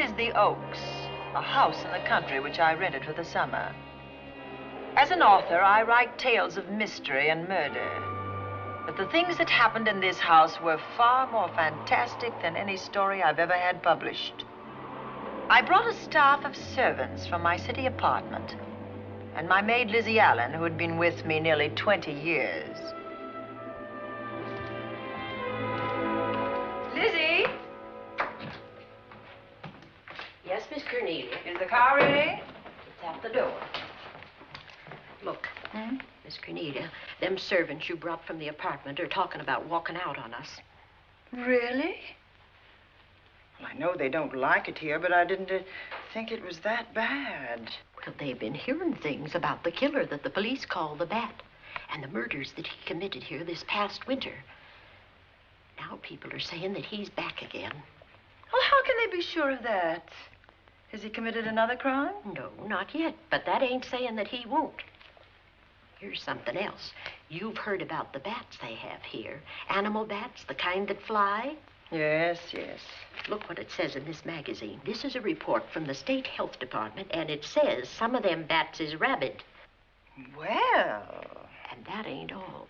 is the Oaks, a house in the country which I rented for the summer. As an author, I write tales of mystery and murder. But the things that happened in this house were far more fantastic than any story I've ever had published. I brought a staff of servants from my city apartment, and my maid Lizzie Allen, who had been with me nearly 20 years. Lizzie? Yes, Miss Cornelia. Is the car ready? It's at the door. Look, Miss Cornelia, them servants you brought from the apartment are talking about walking out on us. Really? Well, I know they don't like it here, but I didn't think it was that bad. Well, they've been hearing things about the killer that the police call the Bat and the murders that he committed here this past winter. Now people are saying that he's back again. Well, how can they be sure of that? Has he committed another crime? No, not yet, but that ain't saying that he won't. Here's something else. You've heard about the bats they have here. Animal bats, the kind that fly. Yes, yes. Look what it says in this magazine. This is a report from the State Health Department, and it says some of them bats is rabid. Well... And that ain't all.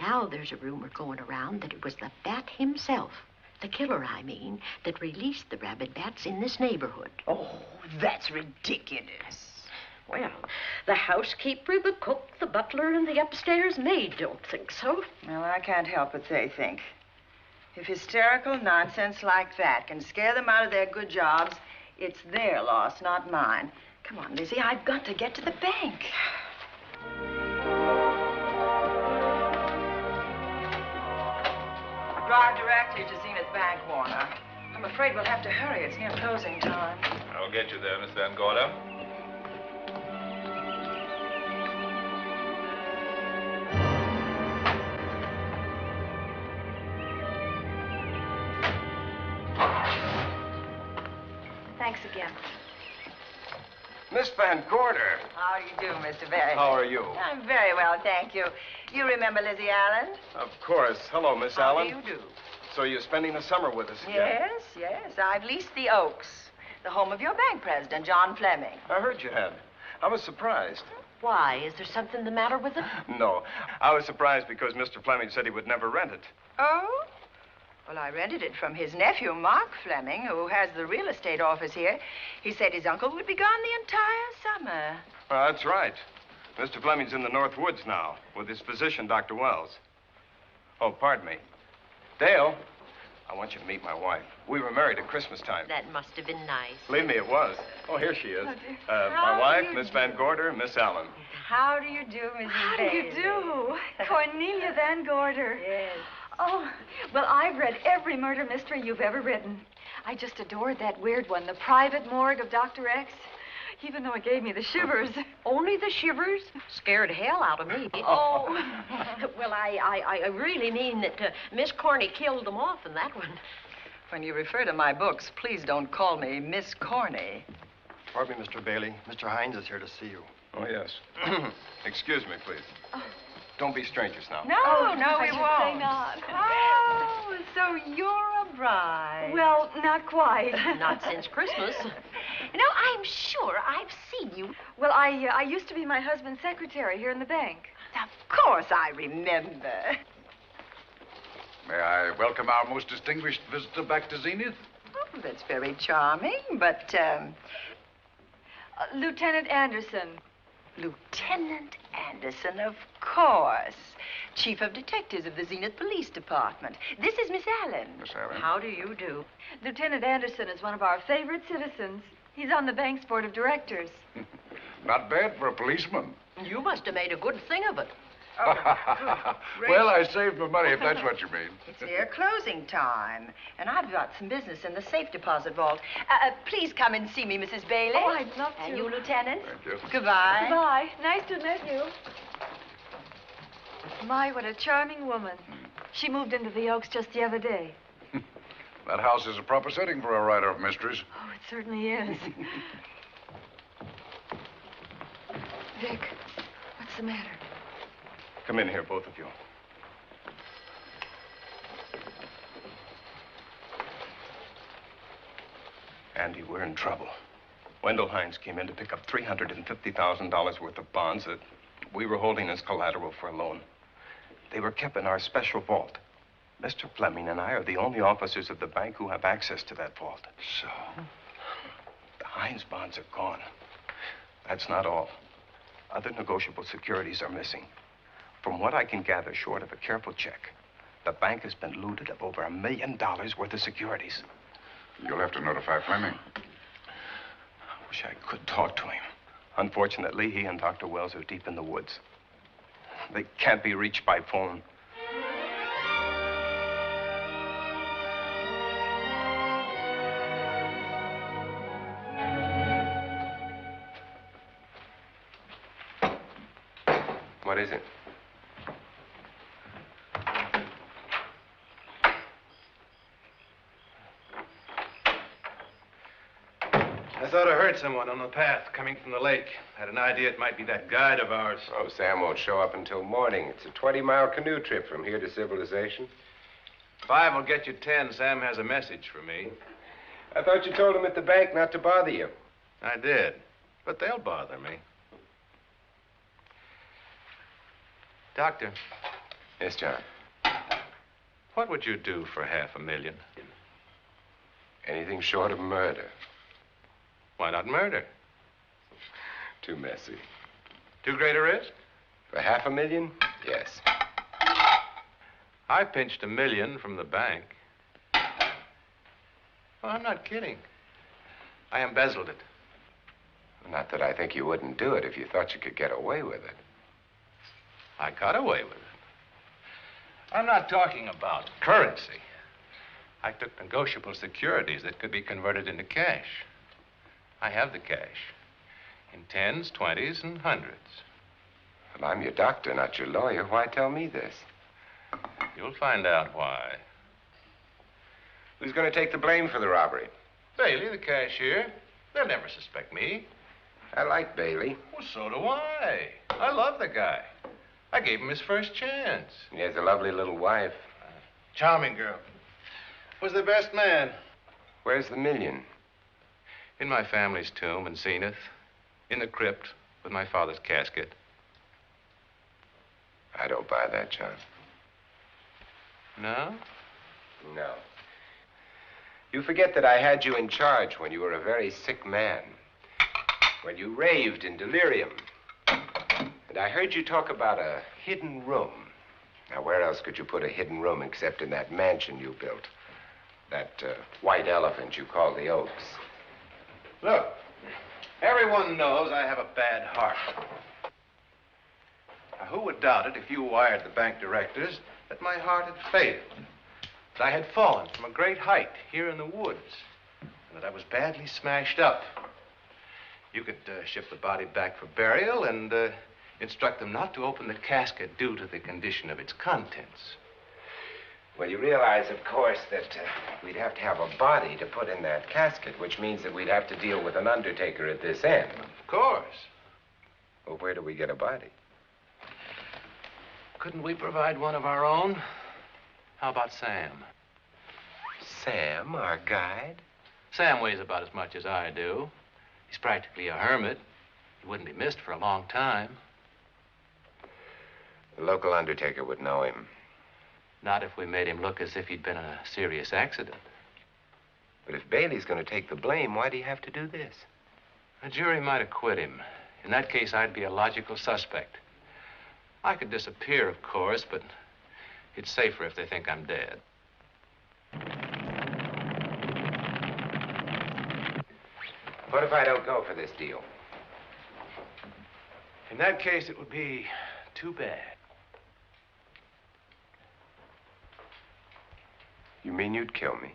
Now there's a rumor going around that it was the Bat himself, the killer, I mean, that released the rabid bats in this neighborhood. Oh, that's ridiculous. Well, the housekeeper, the cook, the butler, and the upstairs maid don't think so. Well, I can't help what they think. If hysterical nonsense like that can scare them out of their good jobs, it's their loss, not mine. Come on, Lizzie, I've got to get to the bank. Drive directly to Zenith Bank, Warner. I'm afraid we'll have to hurry. It's near closing time. I'll get you there, Miss Van Gorder. Thanks again. Miss Van Gorder. How do you do, Mr. Barry? How are you? I'm very well, thank you. You remember Lizzie Allen? Of course. Hello, Miss How Allen. do you do? So you're spending the summer with us again? Yes, yes. I've leased the Oaks, the home of your bank president, John Fleming. I heard you had. I was surprised. Why? Is there something the matter with it? No. I was surprised because Mr. Fleming said he would never rent it. Oh? Well, I rented it from his nephew, Mark Fleming, who has the real estate office here. He said his uncle would be gone the entire summer. That's right. Mr. Fleming's in the North Woods now with his physician, Dr. Wells. Oh, pardon me. Dale, I want you to meet my wife. We were married at Christmas time. That must have been nice. Believe me, it was. Oh, here she is. How My wife, do Miss you Van Gorder, Miss Allen. How do you do, Mrs. How do you Bailey? do? Cornelia Van Gorder. Yes. Oh, well, I've read every murder mystery you've ever written. I just adored that weird one, The Private Morgue of Dr. X, even though it gave me the shivers. Only the shivers? Scared hell out of me. Oh. Well, I really mean that Miss Corney killed them off in that one. When you refer to my books, please don't call me Miss Corney. Pardon me, Mr. Bailey. Mr. Hines is here to see you. Oh, yes. Excuse me, please. Oh. Don't be strangers now. No, no, I we should won't. say not. Oh, so you're a bride. Well, not quite. Not since Christmas. No, I'm sure I've seen you. Well, I used to be my husband's secretary here in the bank. Of course I remember. May I welcome our most distinguished visitor back to Zenith? Oh, that's very charming, but, Lieutenant Anderson. Lieutenant Anderson, of course. Chief of Detectives of the Zenith Police Department. This is Miss Allen. Miss Allen. How do you do? Lieutenant Anderson is one of our favorite citizens. He's on the bank's board of directors. Not bad for a policeman. You must have made a good thing of it. Well, I saved my money, if that's what you mean. It's near closing time, and I've got some business in the safe deposit vault. Please come and see me, Mrs. Bailey. Oh, I'd love to. And you, Lieutenant. Thank you. Goodbye. Goodbye. Nice to meet you. My, what a charming woman. She moved into the Oaks just the other day. That house is a proper setting for a writer of mysteries. Oh, it certainly is. Vic, what's the matter? Come in here, both of you. Andy, we're in trouble. Wendell Hines came in to pick up $350,000 worth of bonds that we were holding as collateral for a loan. They were kept in our special vault. Mr. Fleming and I are the only officers of the bank who have access to that vault. So? The Hines bonds are gone. That's not all. Other negotiable securities are missing. From what I can gather, short of a careful check, the bank has been looted of over $1 million worth of securities. You'll have to notify Fleming. I wish I could talk to him. Unfortunately, he and Dr. Wells are deep in the woods. They can't be reached by phone. What is it? I thought I heard someone on the path coming from the lake. Had an idea it might be that guide of ours. Oh, Sam won't show up until morning. It's a 20-mile canoe trip from here to civilization. 5 will get you 10. Sam has a message for me. I thought you told him at the bank not to bother you. I did, but they'll bother me. Doctor. Yes, John. What would you do for $500,000? Anything short of murder. Why not murder? Too messy. Too great a risk? For $500,000? Yes. I pinched $1 million from the bank. Well, I'm not kidding. I embezzled it. Not that I think you wouldn't do it if you thought you could get away with it. I got away with it. I'm not talking about currency. I took negotiable securities that could be converted into cash. I have the cash in 10s, 20s, and 100s. Well, I'm your doctor, not your lawyer. Why tell me this? You'll find out why. Who's going to take the blame for the robbery? Bailey, the cashier. They'll never suspect me. I like Bailey. Well, so do I. I love the guy. I gave him his first chance. He has a lovely little wife. Charming girl. Was the best man. Where's the $1 million? In my family's tomb in Zenith. In the crypt with my father's casket. I don't buy that, John. No? No. You forget that I had you in charge when you were a very sick man. When you raved in delirium. And I heard you talk about a hidden room. Now, where else could you put a hidden room except in that mansion you built? That white elephant you call the Oaks. Look, everyone knows I have a bad heart. Now, who would doubt it if you wired the bank directors that my heart had failed? That I had fallen from a great height here in the woods. And that I was badly smashed up. You could ship the body back for burial and instruct them not to open the casket due to the condition of its contents. Well, you realize, of course, that we'd have to have a body to put in that casket, which means that we'd have to deal with an undertaker at this end. Of course. Well, where do we get a body? Couldn't we provide one of our own? How about Sam? Sam, our guide? Sam weighs about as much as I do. He's practically a hermit. He wouldn't be missed for a long time. The local undertaker would know him. Not if we made him look as if he'd been in a serious accident. But if Bailey's going to take the blame, why'd he have to do this? A jury might acquit him. In that case, I'd be a logical suspect. I could disappear, of course, but it's safer if they think I'm dead. What if I don't go for this deal? In that case, it would be too bad. You mean you'd kill me?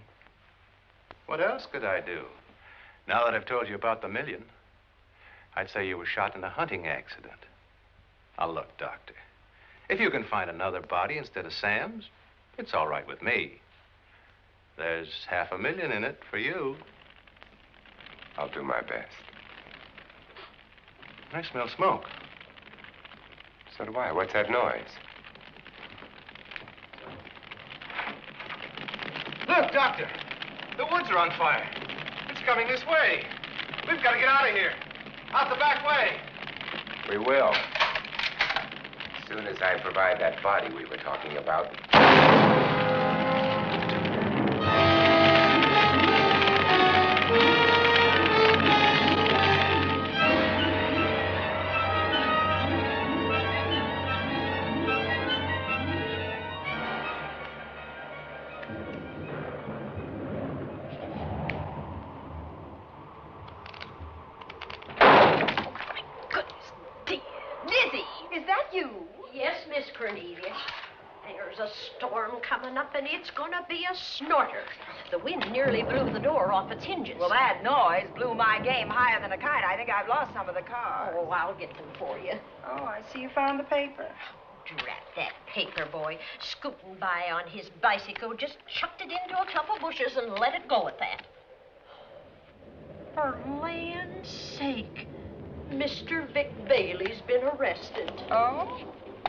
What else could I do? Now that I've told you about the $1 million, I'd say you were shot in a hunting accident. Now, look, Doctor, if you can find another body instead of Sam's, it's all right with me. There's $500,000 in it for you. I'll do my best. I smell smoke. So do I. What's that noise? Look, Doctor, the woods are on fire. It's It's coming this way. We've got to get out of here. Out the back way. We will. As soon as I provide that body we were talking about. There's a storm coming up, and it's gonna be a snorter. The wind nearly blew the door off its hinges. Well, that noise blew my game higher than a kite. I think I've lost some of the cars. Oh, I'll get them for you. Oh, I see you found the paper. Drat that paper boy, scooting by on his bicycle, just chucked it into a clump of bushes and let it go at that. For land's sake, Mr. Vic Bailey's been arrested. Oh?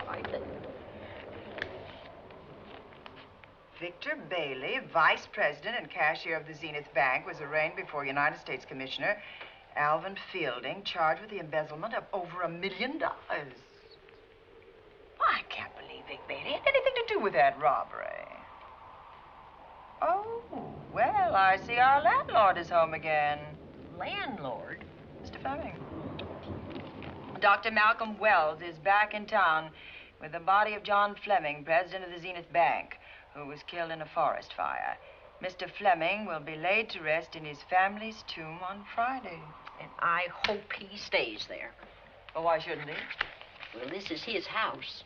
I think. Victor Bailey, vice president and cashier of the Zenith Bank, was arraigned before United States Commissioner Alvin Fielding, charged with the embezzlement of over $1 million. I can't believe Vic Bailey had anything to do with that robbery. Oh, well, I see our landlord is home again. Landlord? Mr. Fleming. Dr. Malcolm Wells is back in town with the body of John Fleming, president of the Zenith Bank, who was killed in a forest fire. Mr. Fleming will be laid to rest in his family's tomb on Friday. And I hope he stays there. Well, why shouldn't he? Well, this is his house.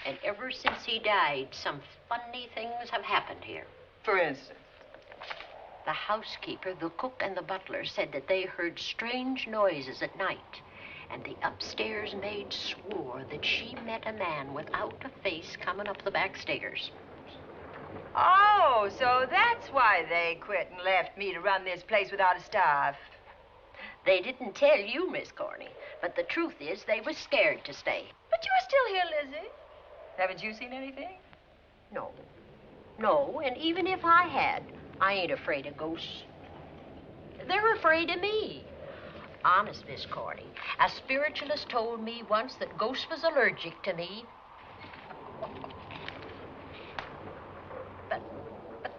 And ever since he died, some funny things have happened here. For instance? The housekeeper, the cook, and the butler said that they heard strange noises at night. And the upstairs maid swore that she met a man without a face coming up the back stairs. Oh, so that's why they quit and left me to run this place without a staff. They didn't tell you, Miss Corney, but the truth is they were scared to stay. But you're still here, Lizzie. Haven't you seen anything? No. No, and even if I had, I ain't afraid of ghosts. They're afraid of me. Honest, Miss Corney, a spiritualist told me once that ghosts was allergic to me. But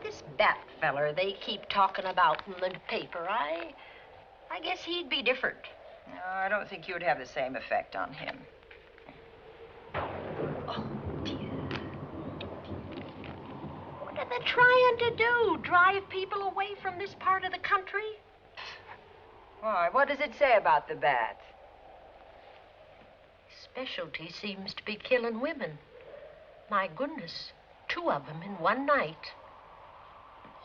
this Bat feller they keep talking about in the paper, I guess he'd be different. No, I don't think you'd have the same effect on him. Oh, dear. What are they trying to do? Drive people away from this part of the country? Why, what does it say about the Bat? Specialty seems to be killing women. My goodness, 2 of them in one night.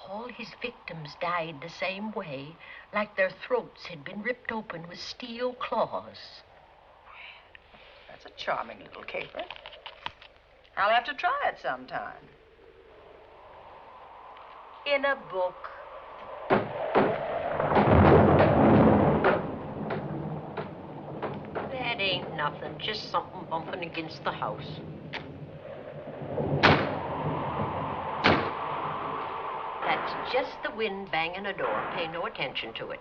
All his victims died the same way, like their throats had been ripped open with steel claws. That's a charming little caper. I'll have to try it sometime. In a book. That ain't nothing, just something bumping against the house. That's just the wind banging a door. Pay no attention to it.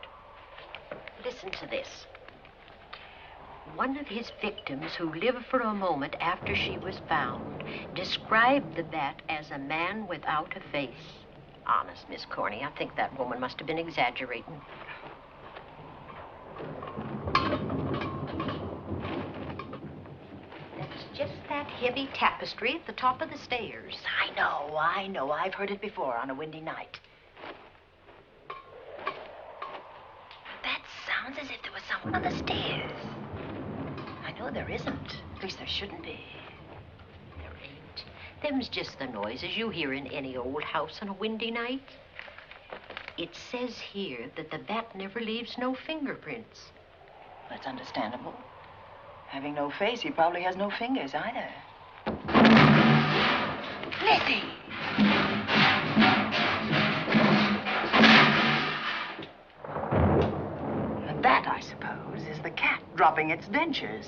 Listen to this. One of his victims, who lived for a moment after she was found, described the Bat as a man without a face. Honest, Miss Corney, I think that woman must have been exaggerating. That's just that heavy tapestry at the top of the stairs. I know. I've heard it before on a windy night. That sounds as if there was someone on the stairs. I know there isn't. At least there shouldn't be. There ain't. Them's just the noises you hear in any old house on a windy night. It says here that the Bat never leaves no fingerprints. That's understandable. Having no face, he probably has no fingers either. Lizzie! And that, I suppose, is the cat dropping its dentures.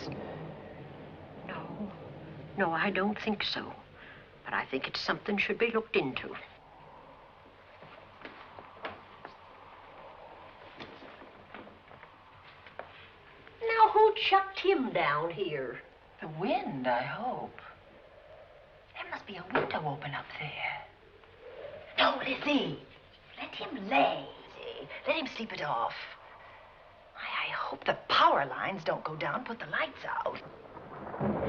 No, I don't think so. But I think it's something should be looked into. chucked him down here? The wind, I hope. There must be a window open up there. No, Lizzie. Let him lay. Let him sleep it off. I hope the power lines don't go down, put the lights out.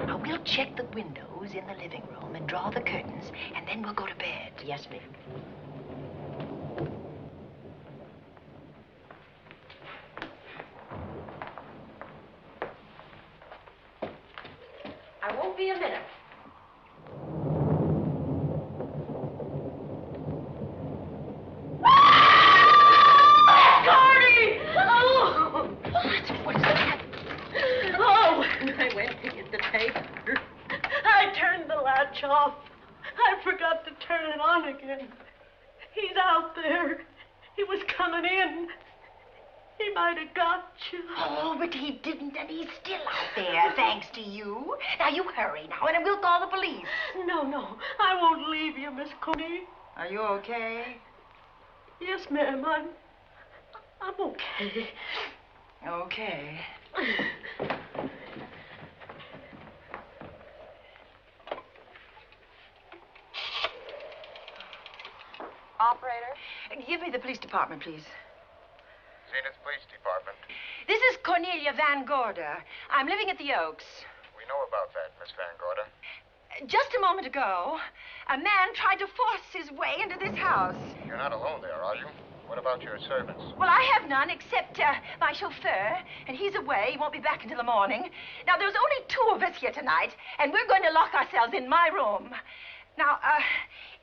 Now, we'll check the windows in the living room and draw the curtains, and then we'll go to bed. Yes, ma'am. I won't be a minute. What's that? Oh, I went to get the tape. I turned the latch off. I forgot to turn it on again. He's out there. He was coming in. He might have got you. Oh, but he didn't, and he's still out there, thanks to you. Now, you hurry now, and we'll call the police. No, I won't leave you, Miss Coney. Are you okay? Yes, ma'am, I'm okay. Okay. Operator? Give me the police department, please. Zenith Police Department. This is Cornelia Van Gorder. I'm living at the Oaks. We know about that, Miss Van Gorder. Just a moment ago, a man tried to force his way into this house. You're not alone there, are you? What about your servants? Well, I have none except my chauffeur, and he's away. He won't be back until the morning. Now, there's only 2 of us here tonight, and we're going to lock ourselves in my room. Now,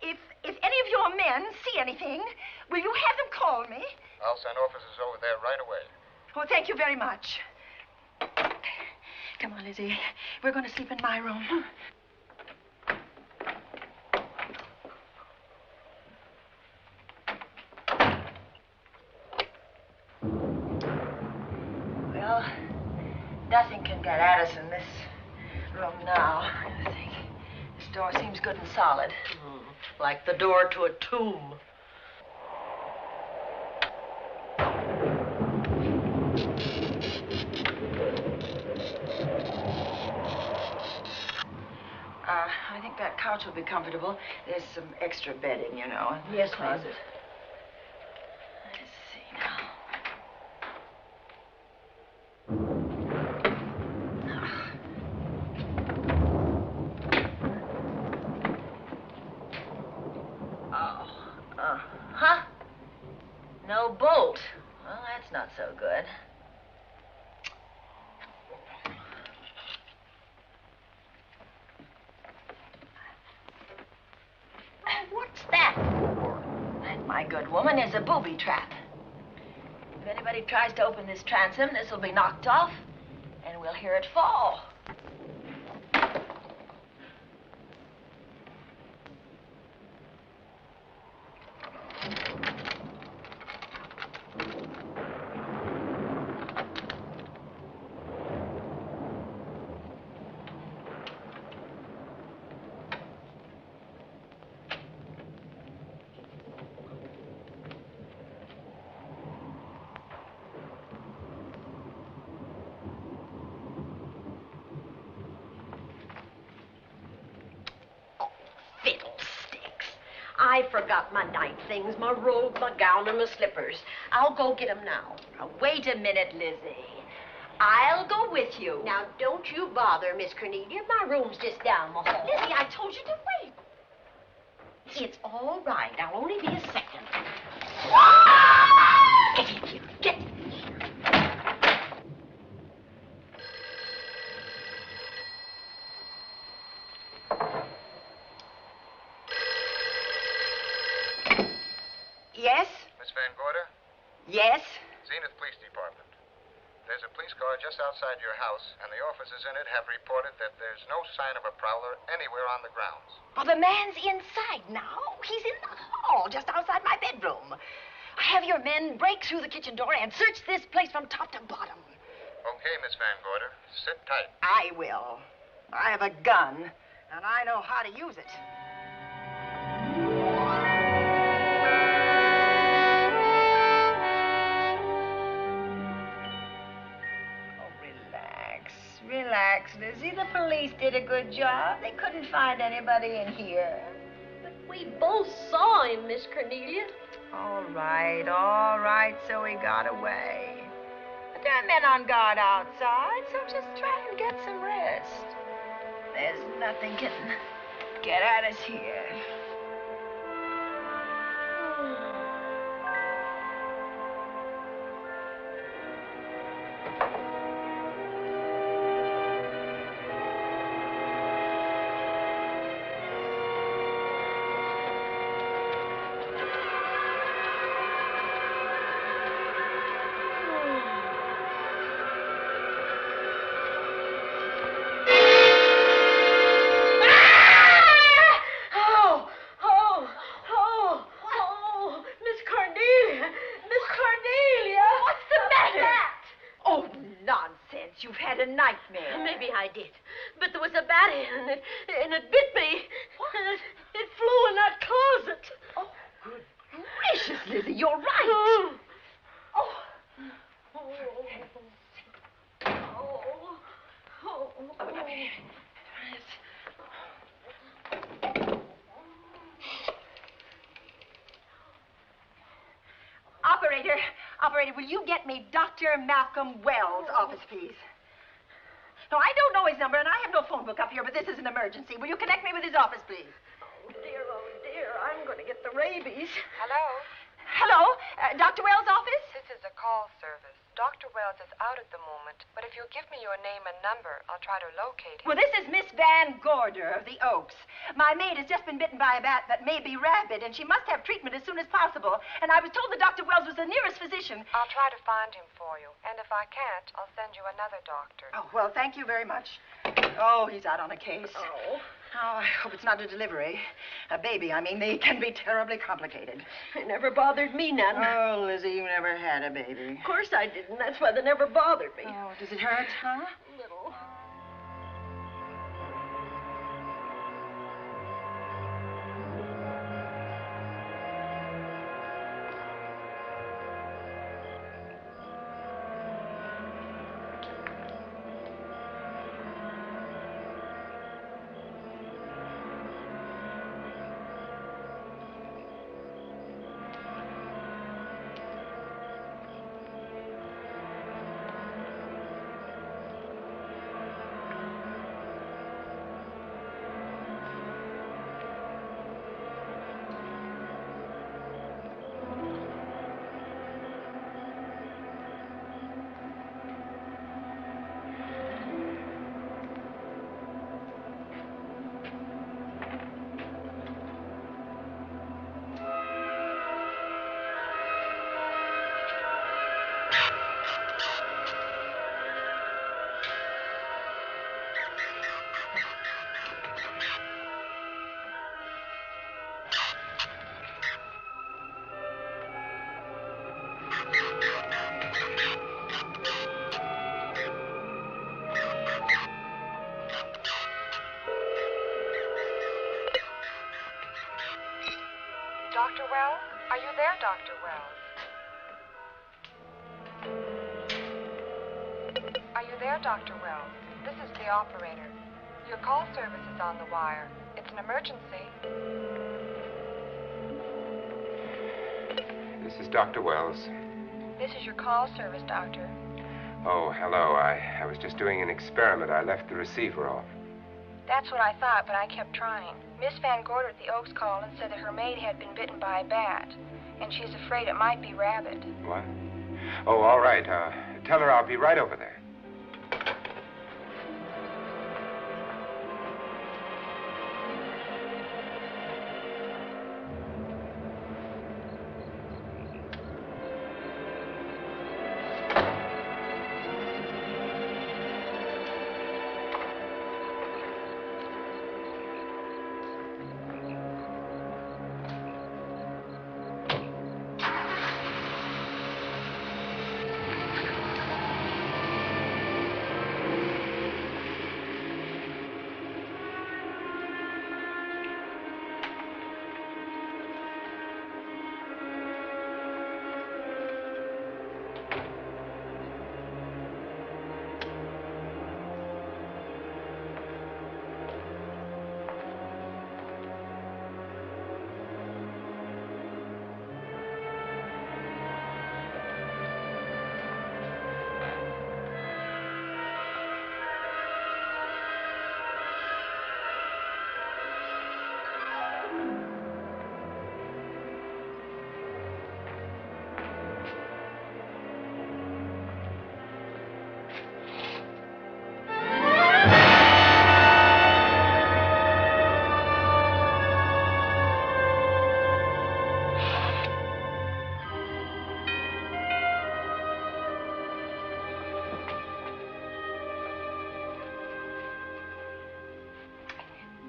if any of your men see anything, will you have them call me? I'll send officers over there right away. Oh, thank you very much. Come on, Lizzie. We're going to sleep in my room. Well, nothing can get at us in this room now, I think. This door seems good and solid. Like the door to a tomb. I think that couch will be comfortable. There's some extra bedding, you know. Yes, closet. ma'am. Let's see now. Huh? No bolt. Well, that's not so good. What's that for? That, my good woman, is a booby trap. If anybody tries to open this transom, this will be knocked off, and we'll hear it fall. I forgot my night things, my robe, my gown, and my slippers. I'll go get them now. Now, wait a minute, Lizzie. I'll go with you. Now, don't you bother, Miss Cornelia. My room's just down the hall. Lizzie, I told you to wait. It's all right. I'll only be a second. Get in here. Get in here. Yes? Miss Van Gorder? Yes? Zenith Police Department. There's a police car just outside your house, and the officers in it have reported that there's no sign of a prowler anywhere on the grounds. Well, the man's inside now. He's in the hall, just outside my bedroom. Have your men break through the kitchen door and search this place from top to bottom. Okay, Miss Van Gorder. Sit tight. I will. I have a gun, and I know how to use it. Oh, relax. relax, Lizzie. The police did a good job. They couldn't find anybody in here. But we both saw him, Miss Cornelia. All right, so he got away. But there are men on guard outside, so just try and get some rest. There's nothing can get at us here. You've had a nightmare. Maybe I did. But there was a bat and it bit me. What? It flew in that closet. Oh, good gracious, Lizzie, you're right. Operator, will you get me Dr. Malcolm Wells' office, please? No, I don't know his number, and I have no phone book up here, but this is an emergency. Will you connect me with his office, please? Oh, dear, I'm going to get the rabies. Hello? Hello? Dr. Wells' office? This is a call service. Dr. Wells is out at the moment, but if you'll give me your name and number, I'll try to locate him. Well, this is Miss Van Gorder of the Oaks. My maid has just been bitten by a bat that may be rabid, and she must have treatment as soon as possible. And I was told that Dr. Wells was the nearest physician. I'll try to find him for you, and if I can't, I'll send you another doctor. Oh, well, thank you very much. Oh, he's out on a case. Oh. Oh, I hope it's not a delivery. A baby, I mean. They can be terribly complicated. It never bothered me none. Oh, Lizzie, you never had a baby. Of course I didn't. That's why they never bothered me. Oh, does it hurt, huh? Little. Dr. Wells? Are you there, Dr. Wells? Are you there, Dr. Wells? This is the operator. Your call service is on the wire. It's an emergency. This is Dr. Wells. This is your call service, Doctor. Oh, hello. I was just doing an experiment. I left the receiver off. That's what I thought, but I kept trying. Miss Van Gorder at the Oaks called and said that her maid had been bitten by a bat, and she's afraid it might be rabid. What? Oh, all right. Tell her I'll be right over there.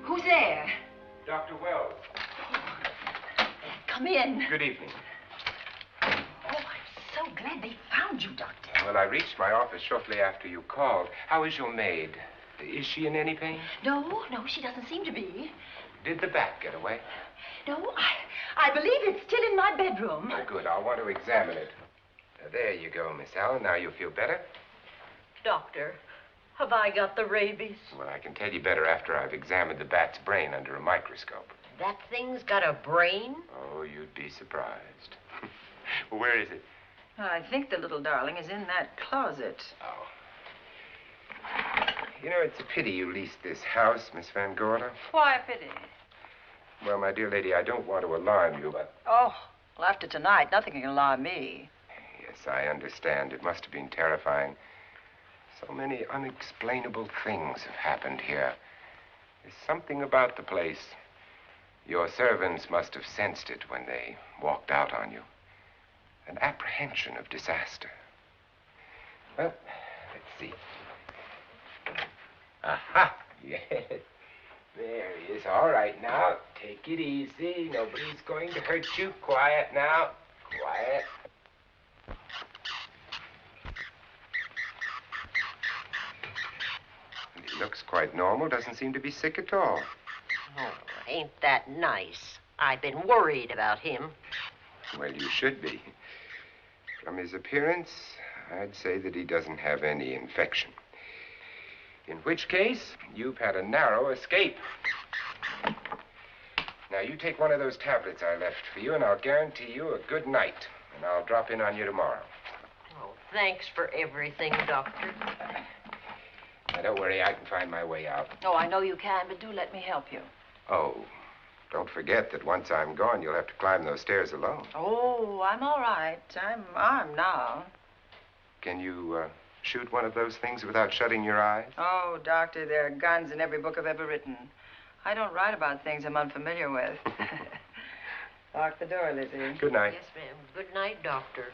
Who's there? Dr. Wells. Come in. Good evening. Oh, I'm so glad they found you, Doctor. Well, I reached my office shortly after you called. How is your maid? Is she in any pain? No, she doesn't seem to be. Did the bat get away? No, I believe it's still in my bedroom. Oh, good. I'll want to examine it. There you go, Miss Allen. Now you feel better? Doctor, have I got the rabies? Well, I can tell you better after I've examined the bat's brain under a microscope. That thing's got a brain? Oh, you'd be surprised. Where is it? I think the little darling is in that closet. Oh. You know, it's a pity you leased this house, Miss Van Gorder. Why a pity? Well, my dear lady, I don't want to alarm you, but... Oh, well, after tonight, nothing can alarm me. Yes, I understand. It must have been terrifying. So many unexplainable things have happened here. There's something about the place. Your servants must have sensed it when they walked out on you. An apprehension of disaster. Well, let's see. Aha! Yes. There he is. All right, now, take it easy. Nobody's going to hurt you. Quiet now. Quiet. He looks quite normal. Doesn't seem to be sick at all. Oh, ain't that nice? I've been worried about him. Well, you should be. From his appearance, I'd say that he doesn't have any infection. In which case, you've had a narrow escape. Now, you take one of those tablets I left for you, and I'll guarantee you a good night. And I'll drop in on you tomorrow. Oh, thanks for everything, Doctor. Now, don't worry, I can find my way out. Oh, I know you can, but do let me help you. Oh, don't forget that once I'm gone, you'll have to climb those stairs alone. Oh, I'm all right. I'm armed now. Can you, shoot one of those things without shutting your eyes? Oh, Doctor, there are guns in every book I've ever written. I don't write about things I'm unfamiliar with. Lock the door, Lizzie. Good night. Yes, ma'am. Good night, Doctor.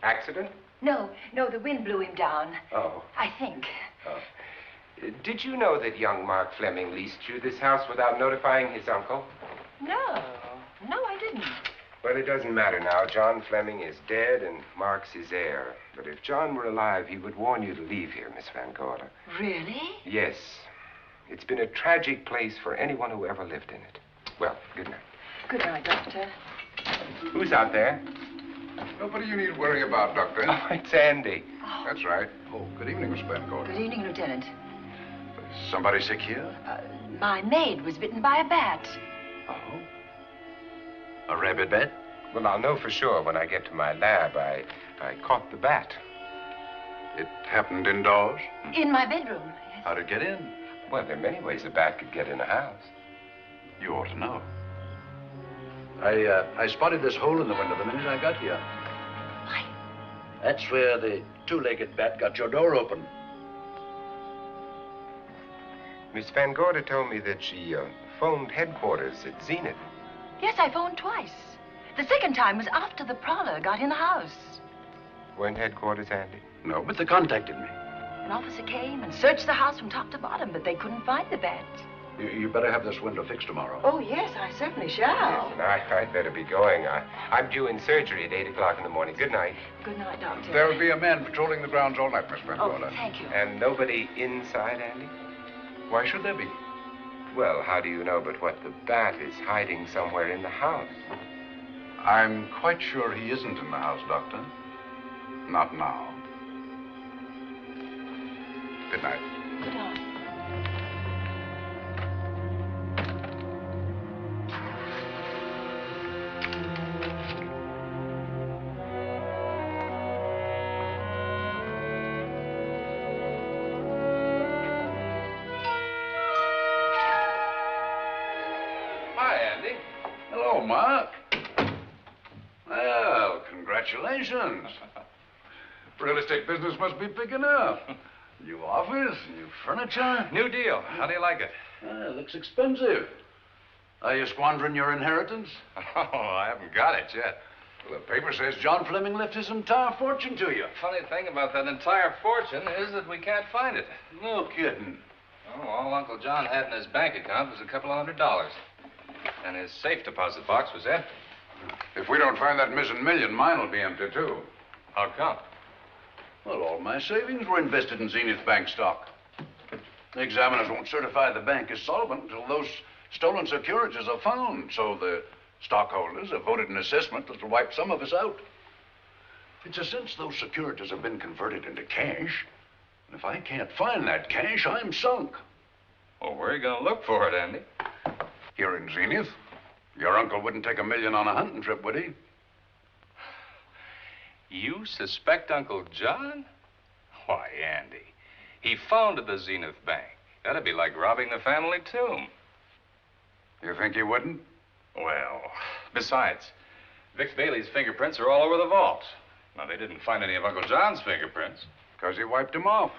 Accident? No, the wind blew him down. Oh. I think. Oh. Did you know that young Mark Fleming leased you this house without notifying his uncle? No, I didn't. Well, it doesn't matter now. John Fleming is dead and Mark's his heir. But if John were alive, he would warn you to leave here, Miss Van Gorder. Really? Yes. It's been a tragic place for anyone who ever lived in it. Well, good night. Good night, Doctor. Who's out there? Nobody you need worry about, Doctor. Oh, it's Andy. That's right. Oh, good evening, Miss Van Gorder. Good evening, Lieutenant. Is somebody sick here? My maid was bitten by a bat. Oh? A rabid bat? Well, I'll know for sure when I get to my lab. I caught the bat. It happened indoors? In my bedroom. Yes. How'd it get in? Well, there are many ways a bat could get in a house. You ought to know. I spotted this hole in the window the minute I got here. Why? That's where the two-legged bat got your door open. Miss Van Gorder told me that she phoned headquarters at Zenith. Yes, I phoned twice. The second time was after the prowler got in the house. Weren't headquarters, Andy? No, but they contacted me. An officer came and searched the house from top to bottom, but they couldn't find the bat. You better have this window fixed tomorrow. Oh, yes, I certainly shall. Yes, and I'd better be going. I'm due in surgery at 8 o'clock in the morning. Good night. Good night, Doctor. There'll be a man patrolling the grounds all night, Miss Van Oh, Gorder. thank you. And nobody inside, Andy? Why should there be? Well, how do you know but what the bat is hiding somewhere in the house? I'm quite sure he isn't in the house, Doctor. Not now. Good night. Good night. Hi, Andy. Hello, Mark. Well, congratulations. Real estate business must be picking up. New office, new furniture. New deal. How do you like it? It looks expensive. Are you squandering your inheritance? Oh, I haven't got it yet. Well, the paper says John Fleming left his entire fortune to you. Funny thing about that entire fortune is that we can't find it. No kidding. Oh, all Uncle John had in his bank account was a couple of $100. And his safe deposit box was empty. If we don't find that missing million, mine will be empty, too. How come? Well, all my savings were invested in Zenith Bank stock. The examiners won't certify the bank as solvent until those stolen securities are found. So the stockholders have voted an assessment that'll wipe some of us out. It's a since those securities have been converted into cash. And if I can't find that cash, I'm sunk. Well, where are you going to look for it, Andy? Here in Zenith. Your uncle wouldn't take $1 million on a hunting trip, would he? You suspect Uncle John? Why, Andy, he founded the Zenith Bank. That'd be like robbing the family tomb. You think he wouldn't? Well, besides, Vic Bailey's fingerprints are all over the vault. Now, they didn't find any of Uncle John's fingerprints. Because he wiped them off.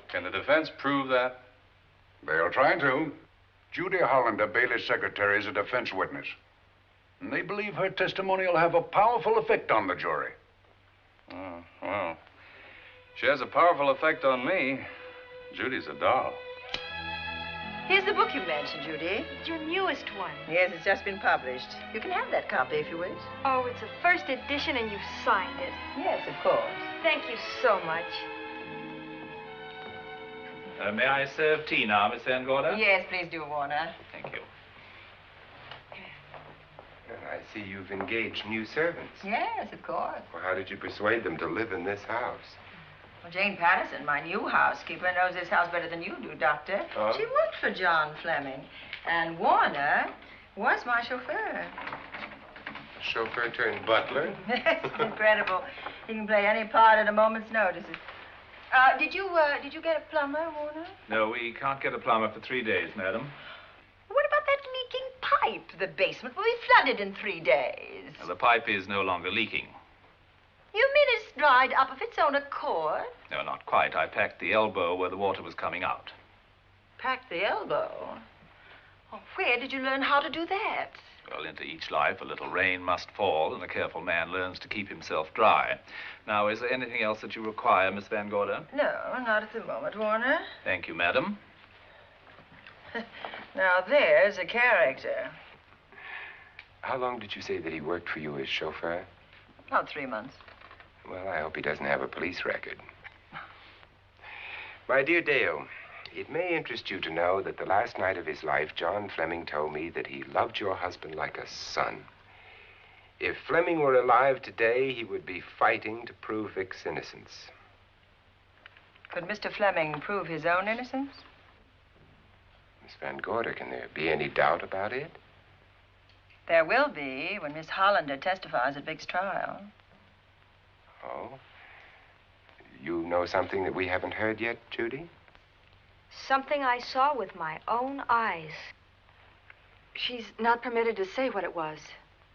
Can the defense prove that? They'll try to. Judy Hollander, Bailey's secretary, is a defense witness. And they believe her testimony will have a powerful effect on the jury. Oh, well, she has a powerful effect on me. Judy's a doll. Here's the book you mentioned, Judy. It's your newest one. Yes, it's just been published. You can have that copy if you wish. Oh, it's a first edition and you've signed it. Yes, of course. Thank you so much. May I serve tea now, Miss Van Gorder? Yes, please do, Warner. Thank you. Well, I see you've engaged new servants. Yes, of course. Well, how did you persuade them to live in this house? Well, Jane Patterson, my new housekeeper, knows this house better than you do, Doctor. Oh? She worked for John Fleming. And Warner was my chauffeur. Chauffeur turned butler? It's incredible. He can play any part at a moment's notice. Did you get a plumber, Warner? No, we can't get a plumber for 3 days, madam. What about that leaking pipe? The basement will be flooded in 3 days. Well, the pipe is no longer leaking. You mean it's dried up of its own accord? No, not quite. I packed the elbow where the water was coming out. Packed the elbow? Oh, where did you learn how to do that? Well, into each life, a little rain must fall, and a careful man learns to keep himself dry. Now, is there anything else that you require, Miss Van Gorder? No, not at the moment, Warner. Thank you, madam. Now, there's a character. How long did you say that he worked for you as chauffeur? About 3 months. Well, I hope he doesn't have a police record. My dear Dale, it may interest you to know that the last night of his life, John Fleming told me that he loved your husband like a son. If Fleming were alive today, he would be fighting to prove Vic's innocence. Could Mr. Fleming prove his own innocence? Miss Van Gorder, can there be any doubt about it? There will be when Miss Hollander testifies at Vic's trial. Oh? You know something that we haven't heard yet, Judy? Something I saw with my own eyes. She's not permitted to say what it was.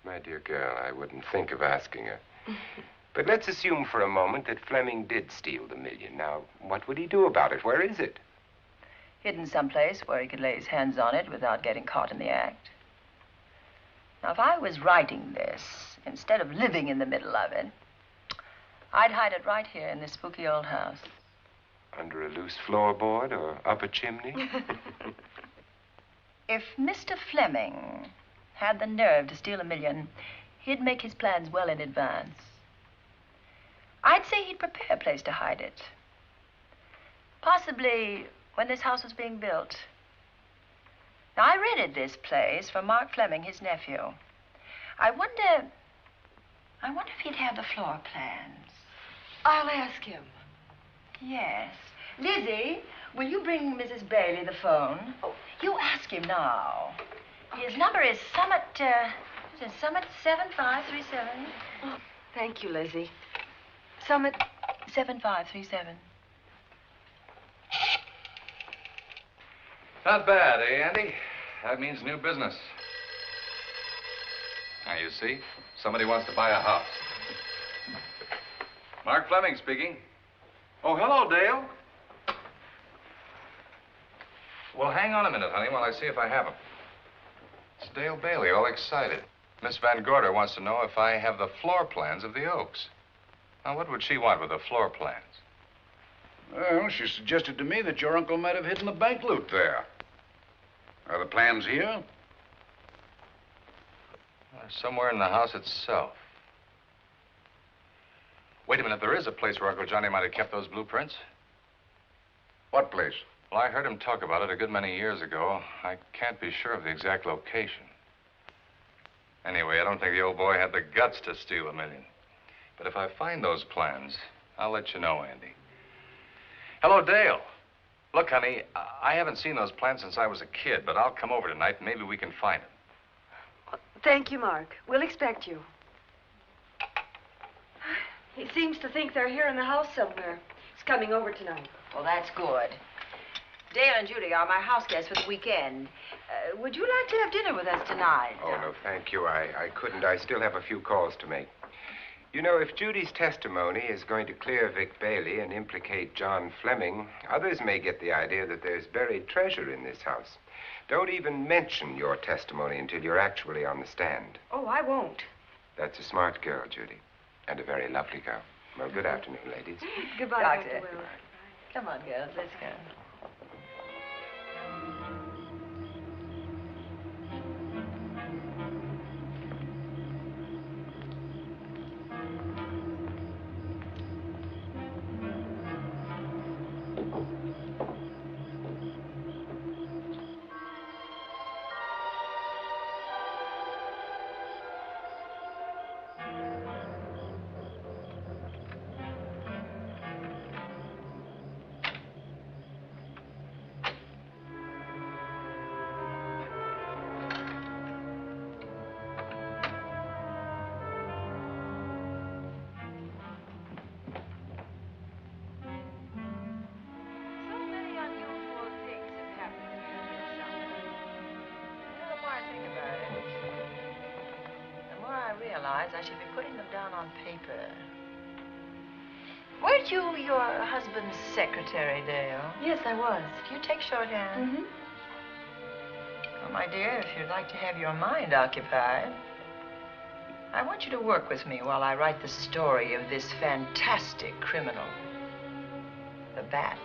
My dear girl, I wouldn't think of asking her. But let's assume for a moment that Fleming did steal the $1 million. Now, what would he do about it? Where is it? Hidden someplace where he could lay his hands on it without getting caught in the act. Now, if I was writing this, instead of living in the middle of it, I'd hide it right here in this spooky old house. Under a loose floorboard or up a chimney? If Mr. Fleming had the nerve to steal $1 million, he'd make his plans well in advance. I'd say he'd prepare a place to hide it. Possibly when this house was being built. Now, I rented this place from Mark Fleming, his nephew. I wonder if he'd have the floor plans. I'll ask him. Yes. Lizzie, will you bring Mrs. Bailey the phone? Oh, you ask him now. Okay. His number is Summit 7537. Oh, thank you, Lizzie. Summit 7537. Not bad, eh, Andy? That means new business. Now, you see, somebody wants to buy a house. Mark Fleming speaking. Oh, hello, Dale. Well, hang on a minute, honey, while I see if I have him. It's Dale Bailey, all excited. Miss Van Gorder wants to know if I have the floor plans of the Oaks. Now, what would she want with the floor plans? Well, she suggested to me that your uncle might have hidden the bank loot there. Are the plans here? Somewhere in the house itself. Wait a minute, there is a place where Uncle Johnny might have kept those blueprints. What place? Well, I heard him talk about it a good many years ago. I can't be sure of the exact location. Anyway, I don't think the old boy had the guts to steal $1 million. But if I find those plans, I'll let you know, Andy. Hello, Dale. Look, honey, I haven't seen those plans since I was a kid, but I'll come over tonight and maybe we can find them. Thank you, Mark. We'll expect you. He seems to think they're here in the house somewhere. He's coming over tonight. Well, that's good. Dale and Judy are my house guests for the weekend. Would you like to have dinner with us tonight? Oh, no, thank you. I couldn't. I still have a few calls to make. You know, if Judy's testimony is going to clear Vic Bailey and implicate John Fleming, others may get the idea that there's buried treasure in this house. Don't even mention your testimony until you're actually on the stand. Oh, I won't. That's a smart girl, Judy. And a very lovely girl. Well, good afternoon, ladies. Goodbye, Doctor. Dr. Wilbur. Come on, girls, let's go. I should be putting them down on paper. Weren't you your husband's secretary, Dale? Yes, I was. Do you take shorthand? Mm-hmm. Well, my dear, if you'd like to have your mind occupied, I want you to work with me while I write the story of this fantastic criminal, the Bat.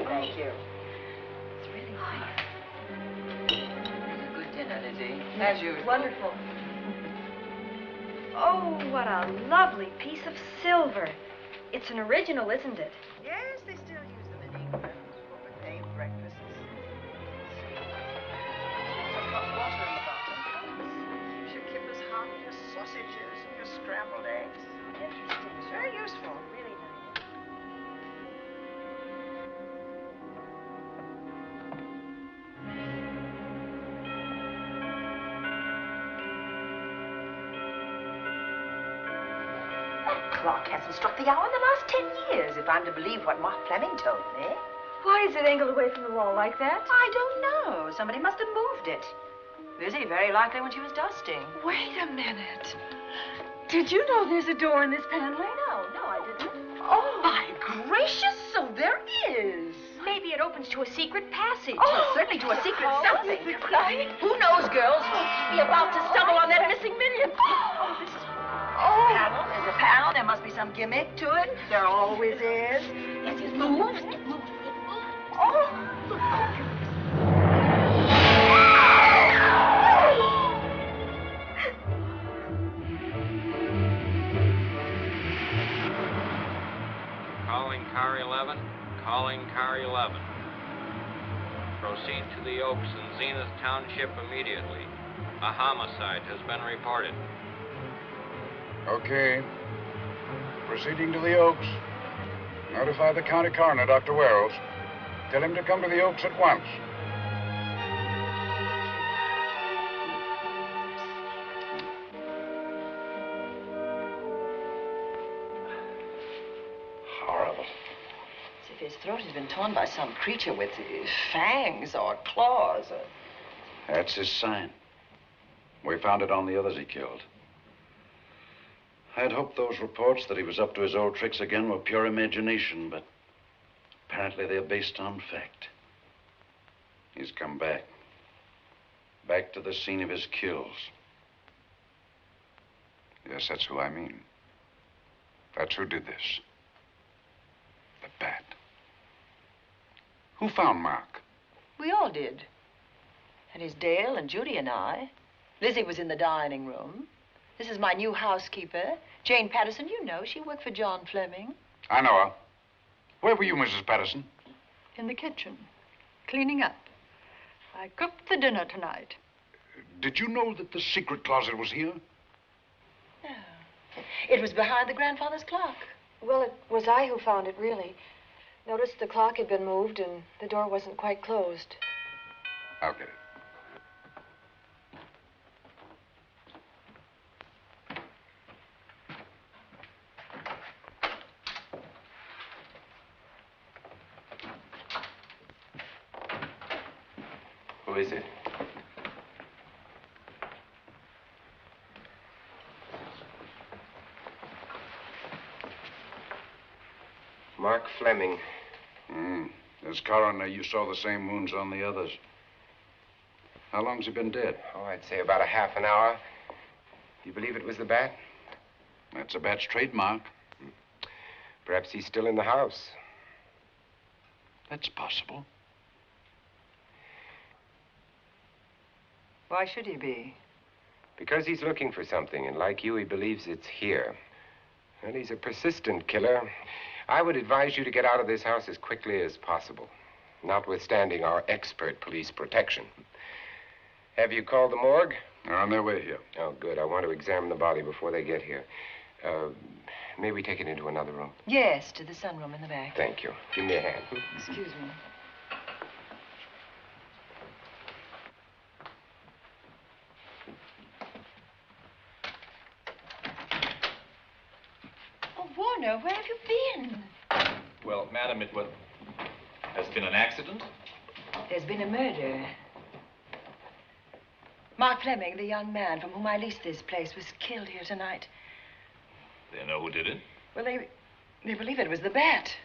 Thank you. It's really nice. Good dinner, Lizzie. As usual. Wonderful. Oh, what a lovely piece of silver. It's an original, isn't it? Yes, they still use them in England for buffet breakfasts. Some hot water in the bottom. Keeps your kippers hot, your sausages, and your scrambled eggs. Interesting. It's very useful. Really nice. Clock hasn't struck the hour in the last 10 years, if I'm to believe what Mark Fleming told me. Why is it angled away from the wall like that? I don't know. Somebody must have moved it. Lizzie, very likely when she was dusting. Wait a minute. Did you know there's a door in this paneling? No, I didn't. Oh, my gracious, so there is. Maybe it opens to a secret passage. Oh, certainly to a secret something. Who knows, girls? We'll be about to stumble on that missing million. Oh, this is... Oh, there's a panel. There must be some gimmick to it. There always is. Yes, it moves. It moves. Oh. Calling car 11. Calling car 11. Proceed to the Oaks in Zenith Township immediately. A homicide has been reported. Okay. Proceeding to the Oaks. Notify the county coroner, Dr. Wells. Tell him to come to the Oaks at once. Horrible. As if his throat has been torn by some creature with fangs or claws. That's his sign. We found it on the others he killed. I'd hoped those reports that he was up to his old tricks again were pure imagination, but apparently they're based on fact. He's come back. Back to the scene of his kills. Yes, that's who I mean. That's who did this. The Bat. Who found Mark? We all did. And it's Dale and Judy and I. Lizzie was in the dining room. This is my new housekeeper, Jane Patterson. You know, she worked for John Fleming. I know her. Where were you, Mrs. Patterson? In the kitchen, cleaning up. I cooked the dinner tonight. Did you know that the secret closet was here? No. It was behind the grandfather's clock. Well, it was I who found it, really. Noticed the clock had been moved and the door wasn't quite closed. I'll get it. Who is it? Mark Fleming. As coroner, you saw the same wounds on the others. How long's he been dead? Oh, I'd say about a half an hour. You believe it was the Bat? That's the Bat's trademark. Perhaps he's still in the house. That's possible. Why should he be? Because he's looking for something, and like you, he believes it's here. And he's a persistent killer. I would advise you to get out of this house as quickly as possible, notwithstanding our expert police protection. Have you called the morgue? They're on their way here. Oh, good. I want to examine the body before they get here. May we take it into another room? Yes, to the sunroom in the back. Thank you. Give me a hand. Excuse me. Oh, Warner, where have you been? Well, madam, it was... Has been an accident? There's been a murder. Mark Fleming, the young man from whom I leased this place, was killed here tonight. They know who did it? Well, they believe it was the Bat.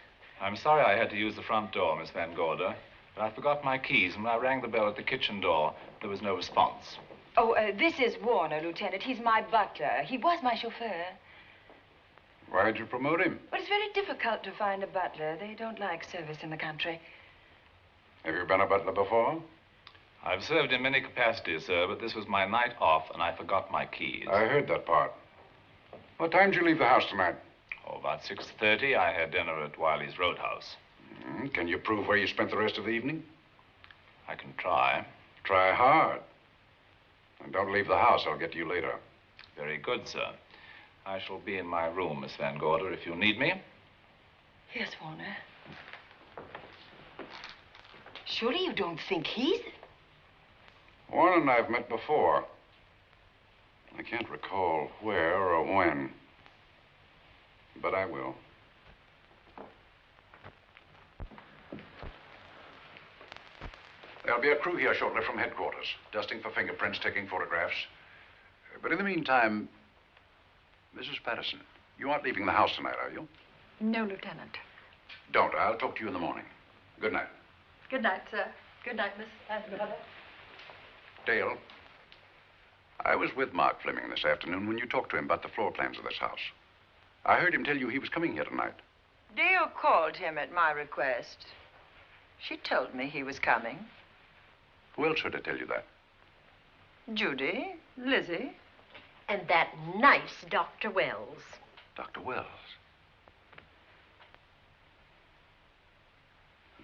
I'm sorry I had to use the front door, Miss Van Gorder, but I forgot my keys, and when I rang the bell at the kitchen door, there was no response. Oh, this is Warner, Lieutenant. He's my butler. He was my chauffeur. Why'd you promote him? But it's very difficult to find a butler. They don't like service in the country. Have you been a butler before? I've served in many capacities, sir, but this was my night off, and I forgot my keys. I heard that part. What time did you leave the house tonight? Oh, about 6:30. I had dinner at Wiley's Roadhouse. Can you prove where you spent the rest of the evening? I can try. Try hard. And don't leave the house. I'll get to you later. Very good, sir. I shall be in my room, Miss Van Gorder, if you need me. Yes, Warner. Surely you don't think he's... Warren and I've met before. I can't recall where or when, but I will. There'll be a crew here shortly from headquarters, dusting for fingerprints, taking photographs. But in the meantime, Mrs. Patterson, you aren't leaving the house tonight, are you? No, Lieutenant. Don't. I'll talk to you in the morning. Good night. Good night, sir. Good night, Miss Van Gorder. Dale, I was with Mark Fleming this afternoon when you talked to him about the floor plans of this house. I heard him tell you he was coming here tonight. Dale called him at my request. She told me he was coming. Who else heard her tell you that? Judy, Lizzie. And that nice Dr. Wells. Dr. Wells.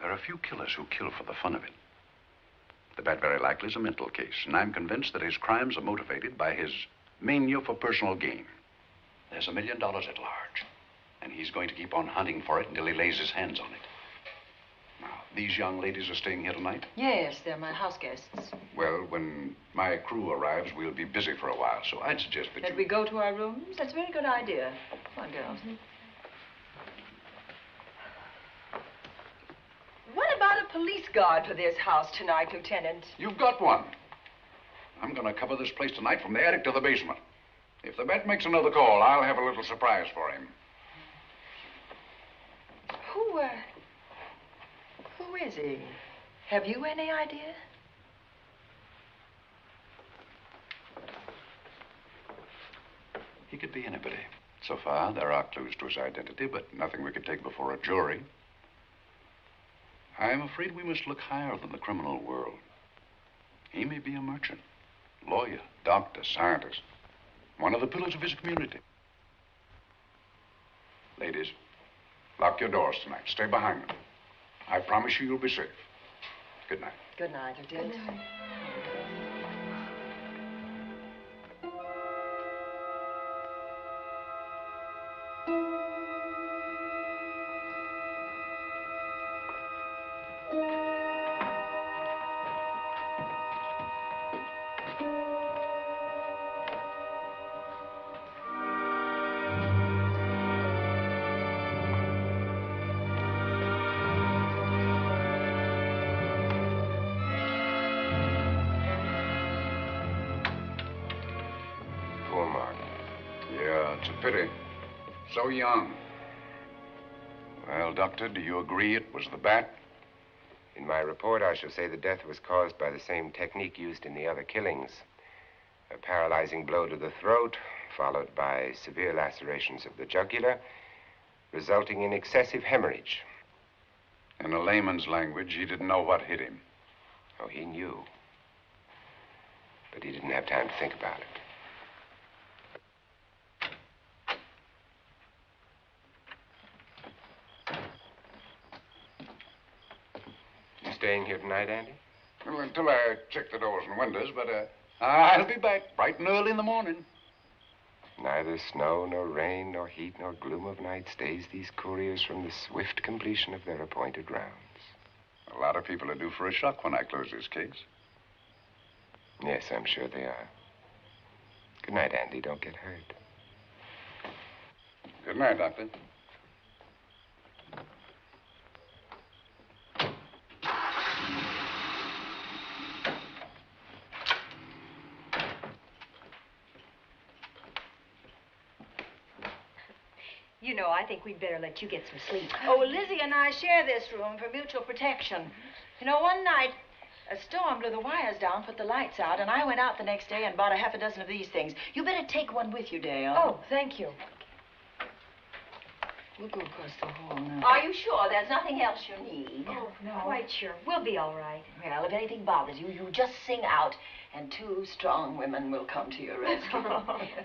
There are a few killers who kill for the fun of it. The Bat very likely is a mental case, and I'm convinced that his crimes are motivated by his mania for personal gain. There's $1 million at large, and he's going to keep on hunting for it until he lays his hands on it. Now, these young ladies are staying here tonight? Yes, they're my house guests. Well, when my crew arrives, we'll be busy for a while, so I'd suggest that we go to our rooms? That's a very good idea. Come on, girls. What about a police guard for this house tonight, Lieutenant? You've got one. I'm going to cover this place tonight from the attic to the basement. If the Bat makes another call, I'll have a little surprise for him. Who is he? Have you any idea? He could be anybody. So far, there are clues to his identity, but nothing we could take before a jury. I'm afraid we must look higher than the criminal world. He may be a merchant, lawyer, doctor, scientist, one of the pillars of his community. Ladies, lock your doors tonight. Stay behind them. I promise you you'll be safe. Good night. Good night, Lieutenant. Good night. Pity. So young. Well, Doctor, do you agree it was the Bat? In my report, I shall say the death was caused by the same technique used in the other killings. A paralyzing blow to the throat, followed by severe lacerations of the jugular, resulting in excessive hemorrhage. In a layman's language, he didn't know what hit him. Oh, he knew. But he didn't have time to think about it. Staying here tonight, Andy? Well, until I check the doors and windows, but I'll be back bright and early in the morning. Neither snow, nor rain, nor heat, nor gloom of night stays these couriers from the swift completion of their appointed rounds. A lot of people are due for a shock when I close this case. Yes, I'm sure they are. Good night, Andy. Don't get hurt. Good night, Doctor. You know, I think we'd better let you get some sleep. Oh, Lizzie and I share this room for mutual protection. You know, one night, a storm blew the wires down, put the lights out, and I went out the next day and bought a half a dozen of these things. You better take one with you, Dale. Oh, thank you. We'll go across the hall now. Are you sure there's nothing else you need? Oh, no. Quite sure. We'll be all right. Well, if anything bothers you, you just sing out, and 2 strong women will come to your rescue.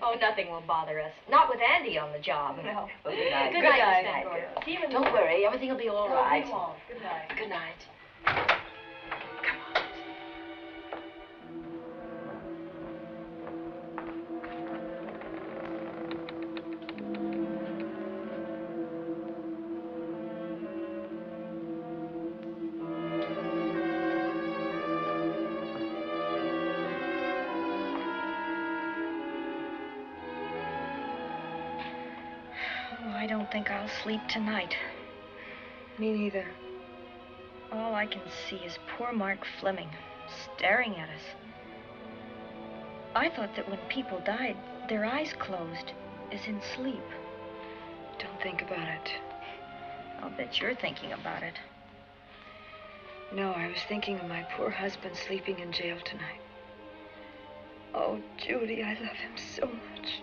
Oh, nothing will bother us. Not with Andy on the job. No. Well, good night. Good night, girl. See you in the Don't worry. Everything will be all right. We won't. Good night. Good night. I don't think I'll sleep tonight. Me neither. All I can see is poor Mark Fleming staring at us. I thought that when people died, their eyes closed, as in sleep. Don't think about it. I'll bet you're thinking about it. No, I was thinking of my poor husband sleeping in jail tonight. Oh, Judy, I love him so much.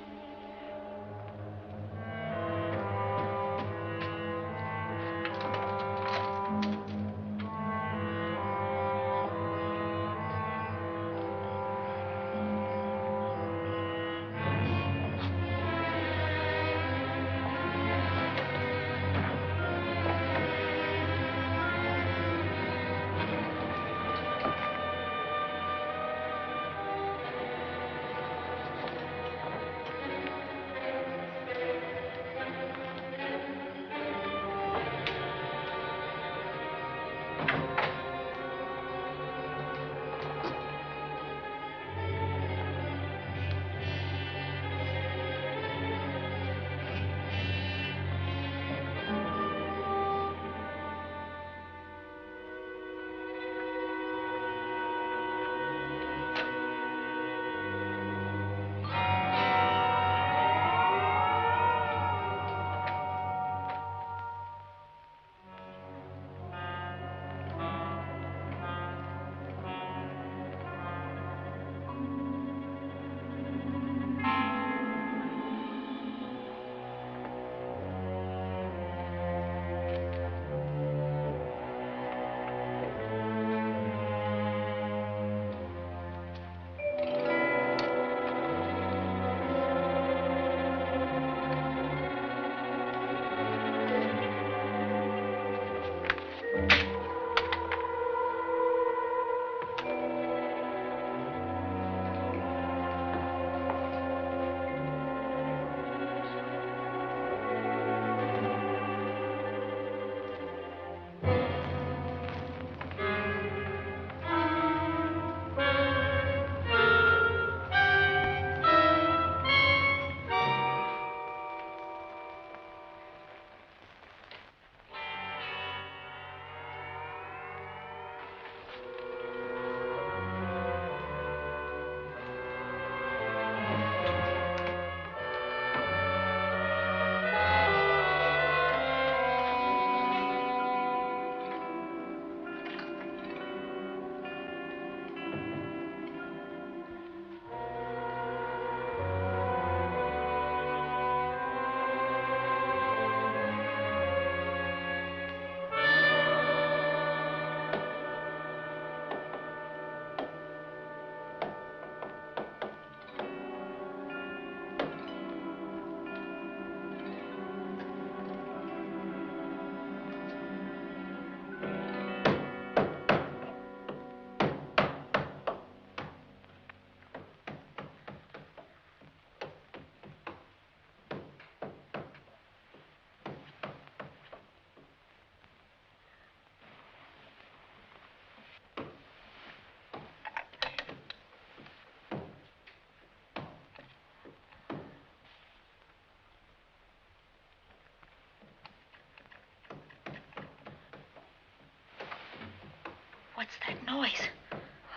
What's that noise?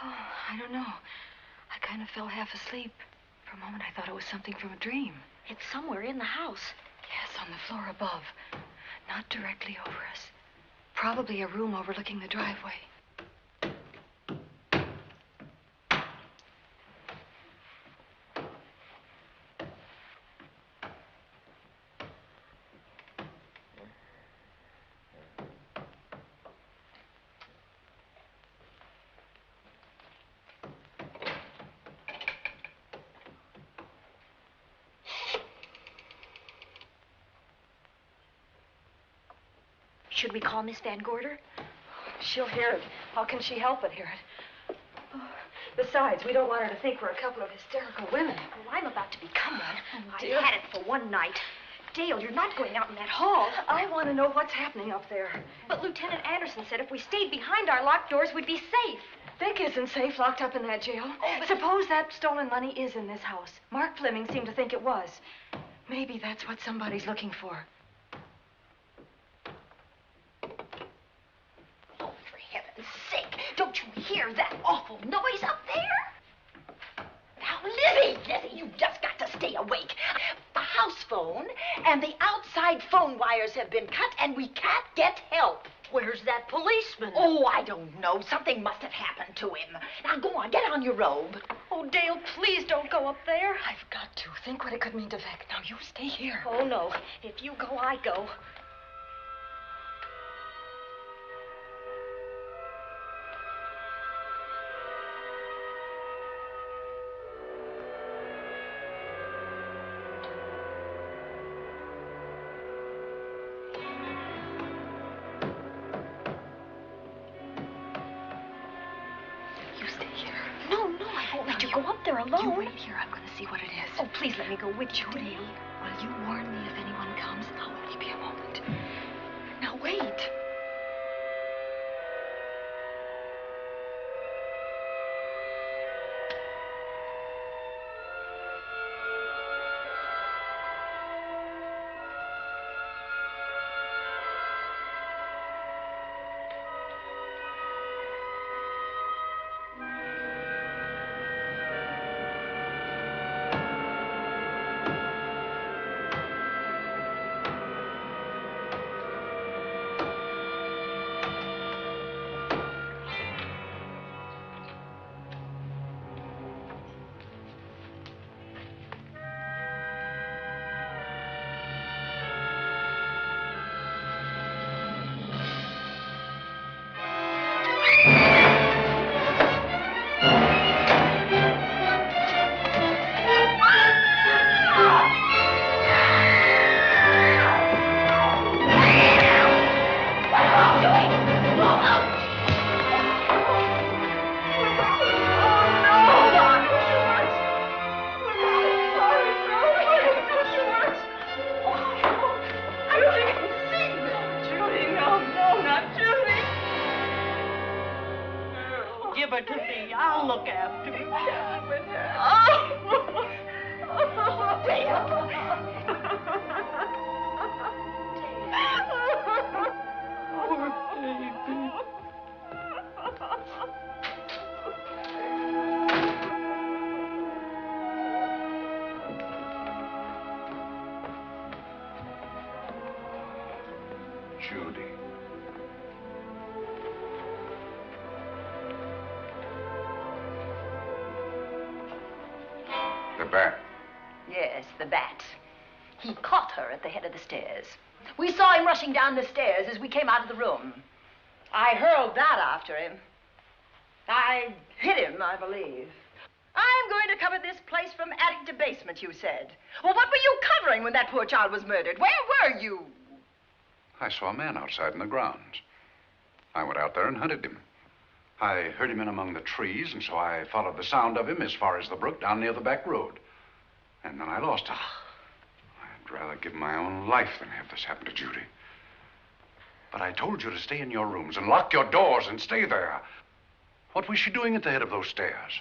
Oh, I don't know. I kind of fell half asleep. For a moment, I thought it was something from a dream. It's somewhere in the house. Yes, on the floor above. Not directly over us. Probably a room overlooking the driveway. Should we call Miss Van Gorder? She'll hear it. How can she help but hear it? Oh, besides, we don't want her to think we're a couple of hysterical women. Well, I'm about to become one. Oh, I dear. had it for one night. Dale, you're not going out in that hall. I want to know what's happening up there. But Lieutenant Anderson said if we stayed behind our locked doors, we'd be safe. Vic isn't safe locked up in that jail. Oh, but... Suppose that stolen money is in this house. Mark Fleming seemed to think it was. Maybe that's what somebody's looking for. Oh, for heaven's sake, don't you hear that awful noise up there? Now, Lizzie, you've just got to stay awake. The house phone and the outside phone wires have been cut, and we can't get help. Where's that policeman? Oh, I don't know. Something must have happened to him. Now, go on, get on your robe. Oh, Dale, please don't go up there. I've got to. Think what it could mean to Vic. Now, you stay here. Oh, no. If you go, I go. They're alone. You wait here. I'm going to see what it is. Oh, please let me go with you, Judy. Dale. Will you warn me if anyone comes? I'll only be a moment. Now, wait. Judy. The bat. Yes, the bat. He caught her at the head of the stairs. We saw him rushing down the stairs as we came out of the room. I hurled that after him. I hit him, I believe. I'm going to cover this place from attic to basement, you said. Well, what were you covering when that poor child was murdered? Where were you? I saw a man outside in the grounds. I went out there and hunted him. I heard him in among the trees, and so I followed the sound of him as far as the brook down near the back road. And then I lost him. I'd rather give my own life than have this happen to Judy. But I told you to stay in your rooms and lock your doors and stay there. What was she doing at the head of those stairs?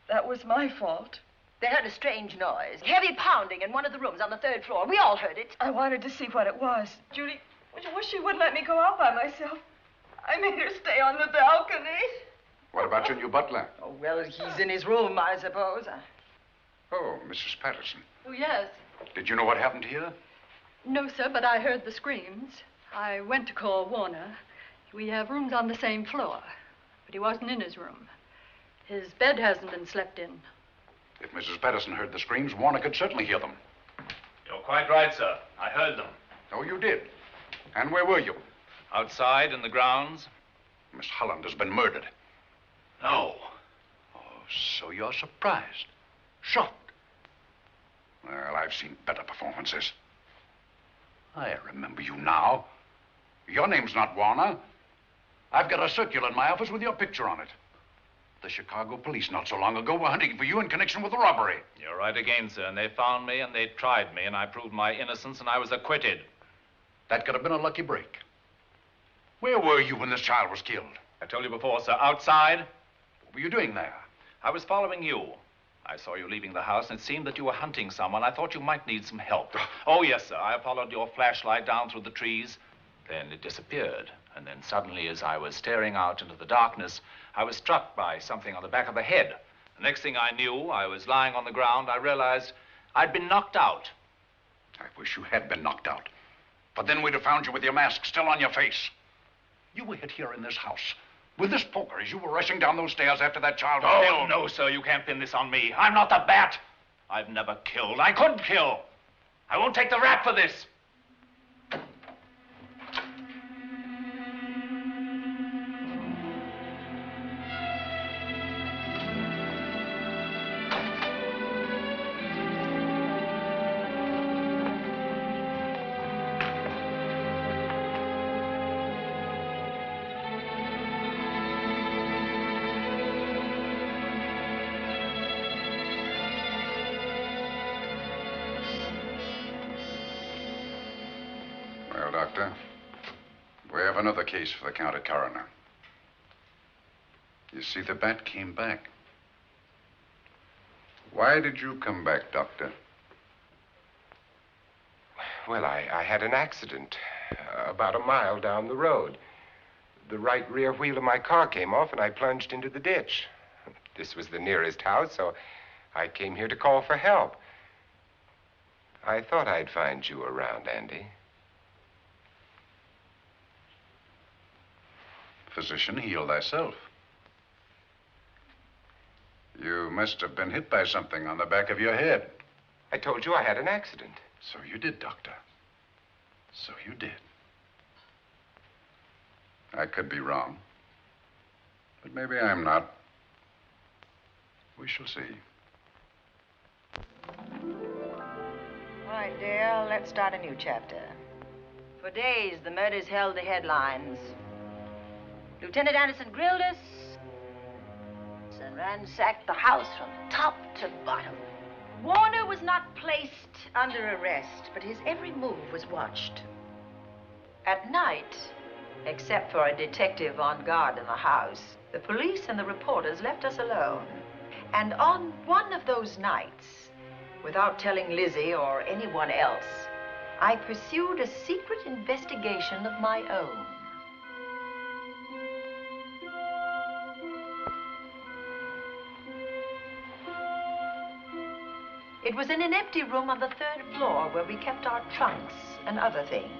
That was my fault. They heard a strange noise. Heavy pounding in one of the rooms on the 3rd floor. We all heard it. I wanted to see what it was. Judy, wish she wouldn't let me go out by myself. I made her stay on the balcony. What about your new butler? Oh, well, he's in his room, I suppose. Oh, Mrs. Patterson. Oh, yes. Did you know what happened here? No, sir, but I heard the screams. I went to call Warner. We have rooms on the same floor, but he wasn't in his room. His bed hasn't been slept in. If Mrs. Patterson heard the screams, Warner could certainly hear them. You're quite right, sir. I heard them. Oh, you did? And where were you? Outside in the grounds. Miss Holland has been murdered. No. Oh, so you're surprised. Shocked. Well, I've seen better performances. I remember you now. Your name's not Warner. I've got a circular in my office with your picture on it. The Chicago police not so long ago were hunting for you in connection with the robbery. You're right again, sir. And they found me and they tried me and I proved my innocence and I was acquitted. That could have been a lucky break. Where were you when this child was killed? I told you before, sir. Outside. What were you doing there? I was following you. I saw you leaving the house, and it seemed that you were hunting someone. I thought you might need some help. Oh, yes, sir. I followed your flashlight down through the trees. Then it disappeared. And then suddenly, as I was staring out into the darkness, I was struck by something on the back of the head. The next thing I knew, I was lying on the ground. I realized I'd been knocked out. I wish you had been knocked out. But then we'd have found you with your mask still on your face. You were hid here in this house with this poker as you were rushing down those stairs after that child was killed. Oh, no, sir. You can't pin this on me. I'm not the Bat. I've never killed. I couldn't kill. I won't take the rap for this. Well, Doctor, we have another case for the county coroner. You see, the Bat came back. Why did you come back, Doctor? Well, I had an accident about a mile down the road. The right rear wheel of my car came off, and I plunged into the ditch. This was the nearest house, so I came here to call for help. I thought I'd find you around, Andy. Physician, heal thyself. You must have been hit by something on the back of your head. I told you I had an accident. So you did, Doctor. So you did. I could be wrong. But maybe I'm not. We shall see. All right, dear, let's start a new chapter. For days, the murders held the headlines. Lieutenant Anderson grilled us and ransacked the house from top to bottom. Warner was not placed under arrest, but his every move was watched. At night, except for a detective on guard in the house, the police and the reporters left us alone. And on one of those nights, without telling Lizzie or anyone else, I pursued a secret investigation of my own. It was in an empty room on the 3rd floor where we kept our trunks and other things.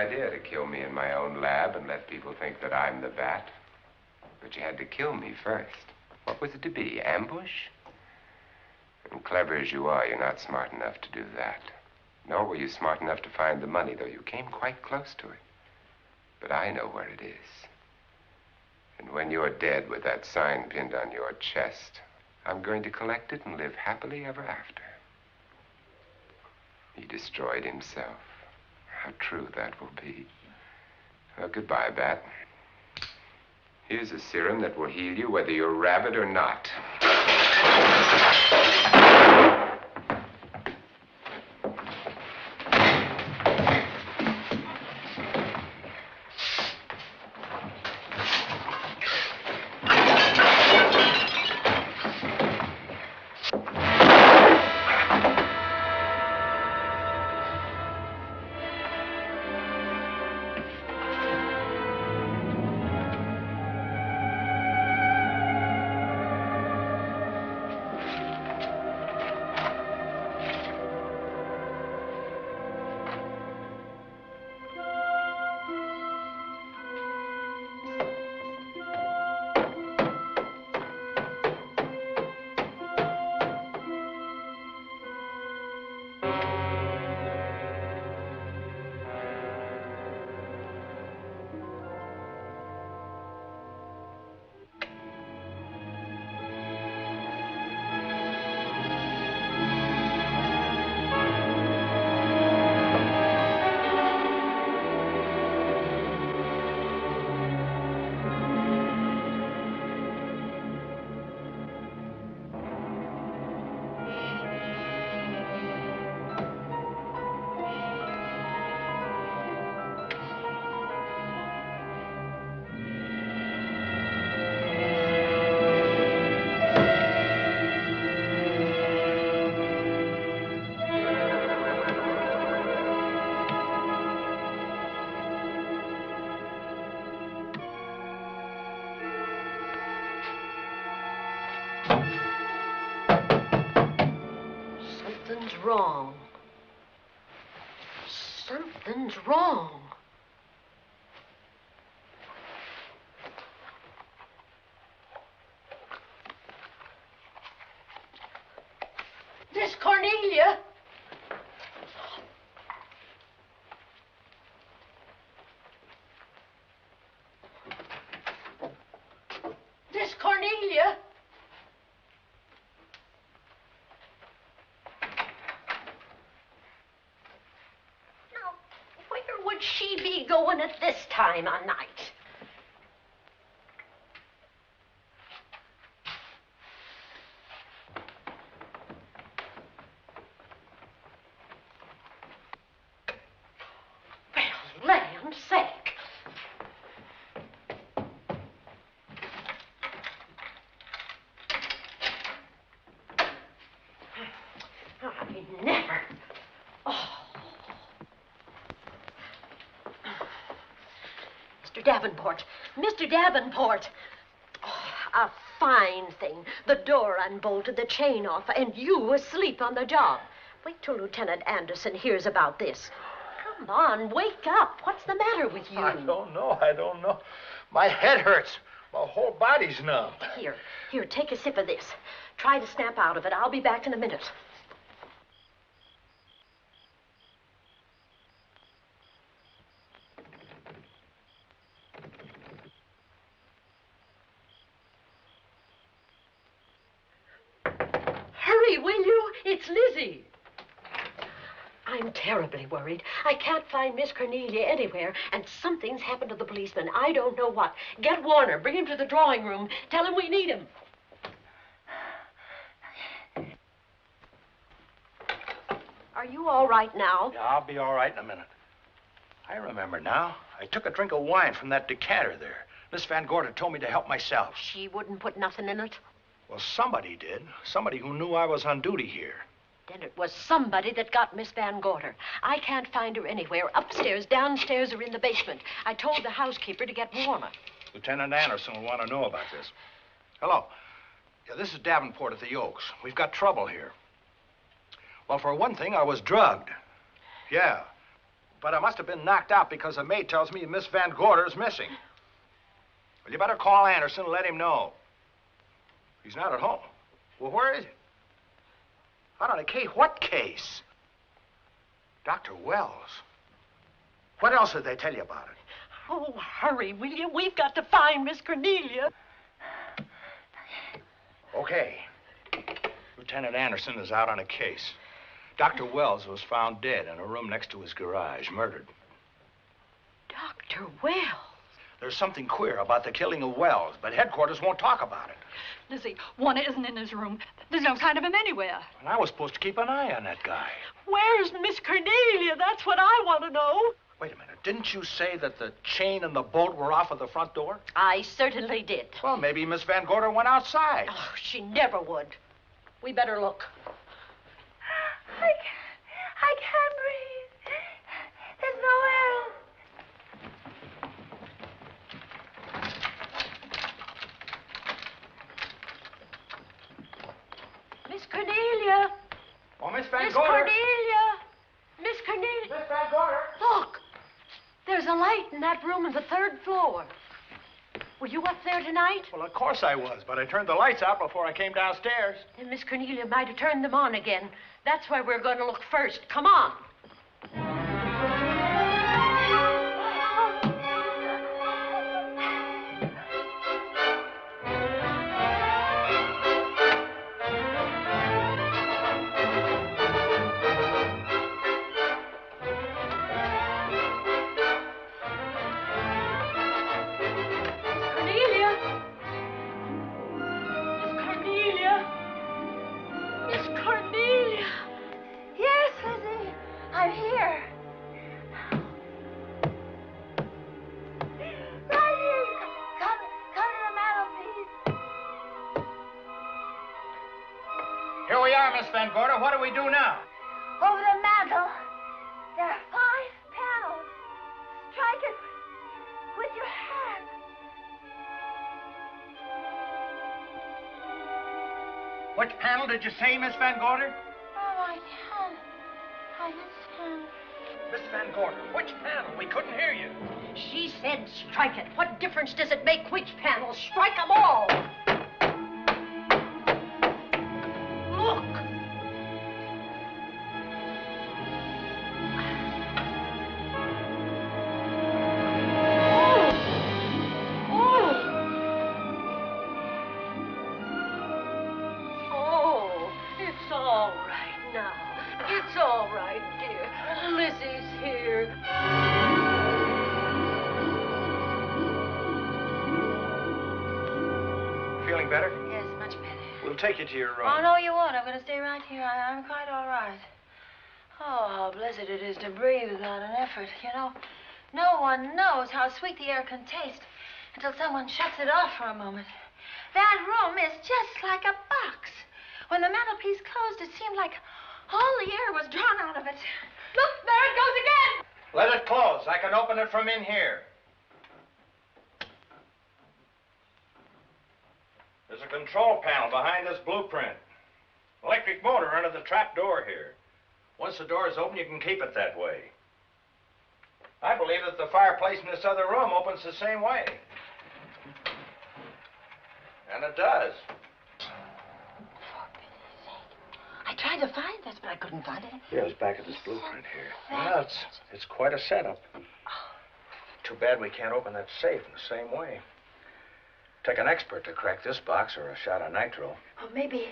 idea to kill me in my own lab and let people think that I'm the Bat. But you had to kill me first. What was it to be, ambush? And clever as you are, you're not smart enough to do that. Nor were you smart enough to find the money, though you came quite close to it. But I know where it is. And when you're dead with that sign pinned on your chest, I'm going to collect it and live happily ever after. He destroyed himself. How true that will be. Well, goodbye, Bat. Here's a serum that will heal you whether you're rabid or not. Something's wrong. Something's wrong. Miss Cornelia. Miss Cornelia. Would she be going at this time of night? Well, land's sake. I never. Oh. Mr. Davenport. Mr. Davenport. Oh, a fine thing. The door unbolted, the chain off, and you asleep on the job. Wait till Lieutenant Anderson hears about this. Come on, wake up. What's the matter with you? I don't know. My head hurts. My whole body's numb. Here, take a sip of this. Try to snap out of it. I'll be back in a minute. Hurry, will you? It's Lizzie. I'm terribly worried. I can't find Miss Cornelia anywhere, and something's happened to the policeman. I don't know what. Get Warner. Bring him to the drawing room. Tell him we need him. Are you all right now? Yeah, I'll be all right in a minute. I remember now. I took a drink of wine from that decanter there. Miss Van Gorder told me to help myself. She wouldn't put nothing in it? Well, somebody did. Somebody who knew I was on duty here. Then it was somebody that got Miss Van Gorder. I can't find her anywhere. Upstairs, downstairs, or in the basement. I told the housekeeper to get Warner. Lieutenant Anderson will want to know about this. Hello. Yeah, this is Davenport at the Oaks. We've got trouble here. Well, for one thing, I was drugged. Yeah. but I must have been knocked out because the maid tells me Miss Van Gorder is missing. Well, you better call Anderson and let him know. He's not at home. Well, where is he? Out on a case? What case? Dr. Wells. What else did they tell you about it? Oh, hurry, will you? We've got to find Miss Cornelia. Okay. Lieutenant Anderson is out on a case. Dr. Wells was found dead in a room next to his garage, murdered. Dr. Wells? There's something queer about the killing of Wells, but headquarters won't talk about it. Lizzie, Warner isn't in his room. There's no sign of him anywhere. And I was supposed to keep an eye on that guy. Where's Miss Cornelia? That's what I want to know. Wait a minute. Didn't you say that the chain and the bolt were off of the front door? I certainly did. Well, maybe Miss Van Gorder went outside. Oh, she never would. We better look. I can't breathe. There's no air. Miss Cornelia. Oh, Miss Van Miss Gorder. Cornelia. Miss Cornelia. Miss Van Gorder. Look. There's a light in that room on the 3rd floor. Were you up there tonight? Well, of course I was, but I turned the lights out before I came downstairs. Then Miss Cornelia might have turned them on again. That's why we're going to look first. Come on. Miss Van Gorder, what do we do now? Over the mantel, there are 5 panels. Strike it with your hand. Which panel did you say, Miss Van Gorder? Oh, I can't. I just can't. Miss Van Gorder, which panel? We couldn't hear you. She said strike it. What difference does it make which panel? Strike them all. Look. Feeling better? Yes, much better. We'll take you to your room. Oh, no, you won't. I'm going to stay right here. I'm quite all right. Oh, how blessed it is to breathe without an effort. You know, no one knows how sweet the air can taste until someone shuts it off for a moment. That room is just like a box. When the mantelpiece closed, it seemed like all the air was drawn out of it. Look, there it goes again. Let it close. I can open it from in here. There's a control panel behind this blueprint. Electric motor under the trap door here. Once the door is open, you can keep it that way. I believe that the fireplace in this other room opens the same way. And it does. I tried to find this, but I couldn't find it. Yeah, it's back of this blueprint here. Well, it's quite a setup. Too bad we can't open that safe in the same way. Take an expert to crack this box or a shot of nitro. Oh, maybe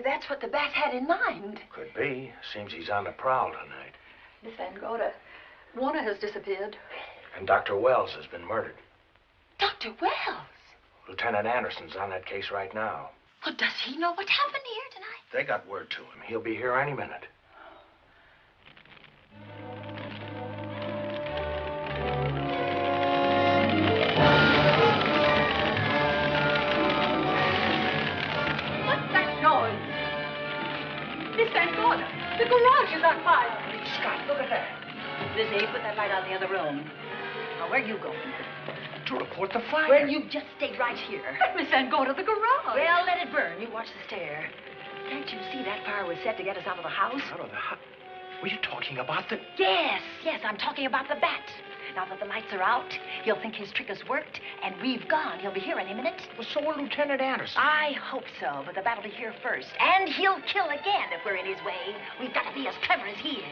that's what the bat had in mind. Could be. Seems he's on the prowl tonight. Miss Van Gorder, Warner has disappeared. And Dr. Wells has been murdered. Dr. Wells? Lieutenant Anderson's on that case right now. Well, does he know what happened here tonight? They got word to him. He'll be here any minute. What's that noise? Miss Van Gorder, the garage is on fire. Scott, look at that. Lizzie, put that light out in the other room. Now, where are you going? To report the fire. Well, you just stay right here. Miss Van Gorder, the garage. Well, let it burn. You watch the stair. Can't you see that fire was set to get us out of the house? Out of the house? Were you talking about the... Yes, I'm talking about the bat. Now that the lights are out, he'll think his trick has worked, and we've gone. He'll be here any minute. Well, so will Lieutenant Anderson. I hope so, but the bat will be here first. And he'll kill again if we're in his way. We've got to be as clever as he is.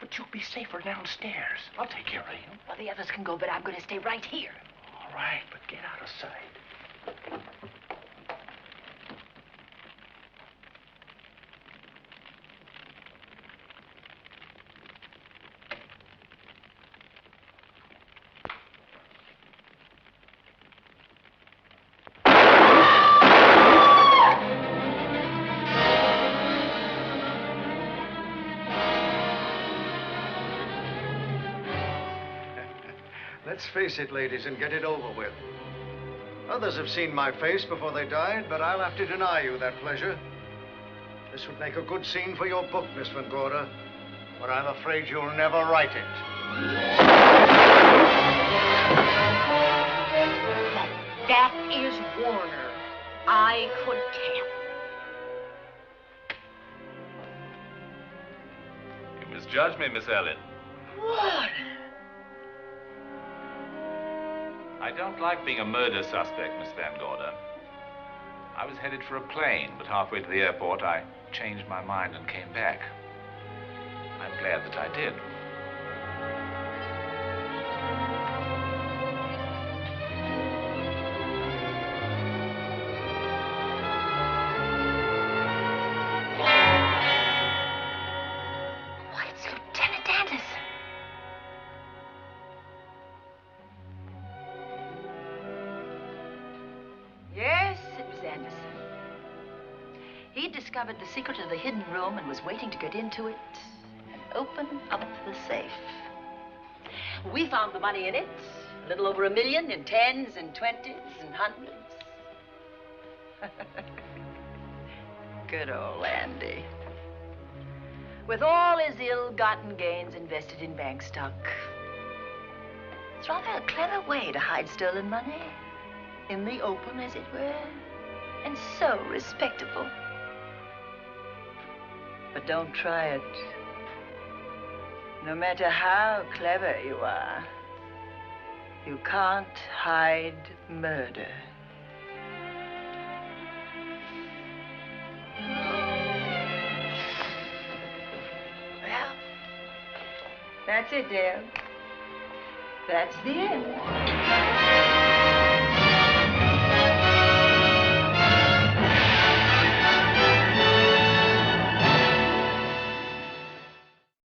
But you'll be safer downstairs. I'll take care of you. Well, the others can go, but I'm going to stay right here. All right, but get out of sight. Let's face it, ladies, and get it over with. Others have seen my face before they died, but I'll have to deny you that pleasure. This would make a good scene for your book, Miss Van Gorder, but I'm afraid you'll never write it. That is Warner. I could tell. You misjudged me, Miss Ellen. Warner! I don't like being a murder suspect, Miss Van Gorder. I was headed for a plane, but halfway to the airport, I changed my mind and came back. I'm glad that I did. Why, it's Lieutenant Anderson. Yes, it was Anderson. He'd discovered the secret of the hidden room and was waiting to get into it and open up the safe. We found the money in it, a little over $1 million in 10s and 20s and 100s. Good old Andy. With all his ill-gotten gains invested in bank stock. It's rather a clever way to hide stolen money. In the open, as it were, and so respectable. But don't try it. No matter how clever you are, you can't hide murder. Well, that's it, dear. That's the end.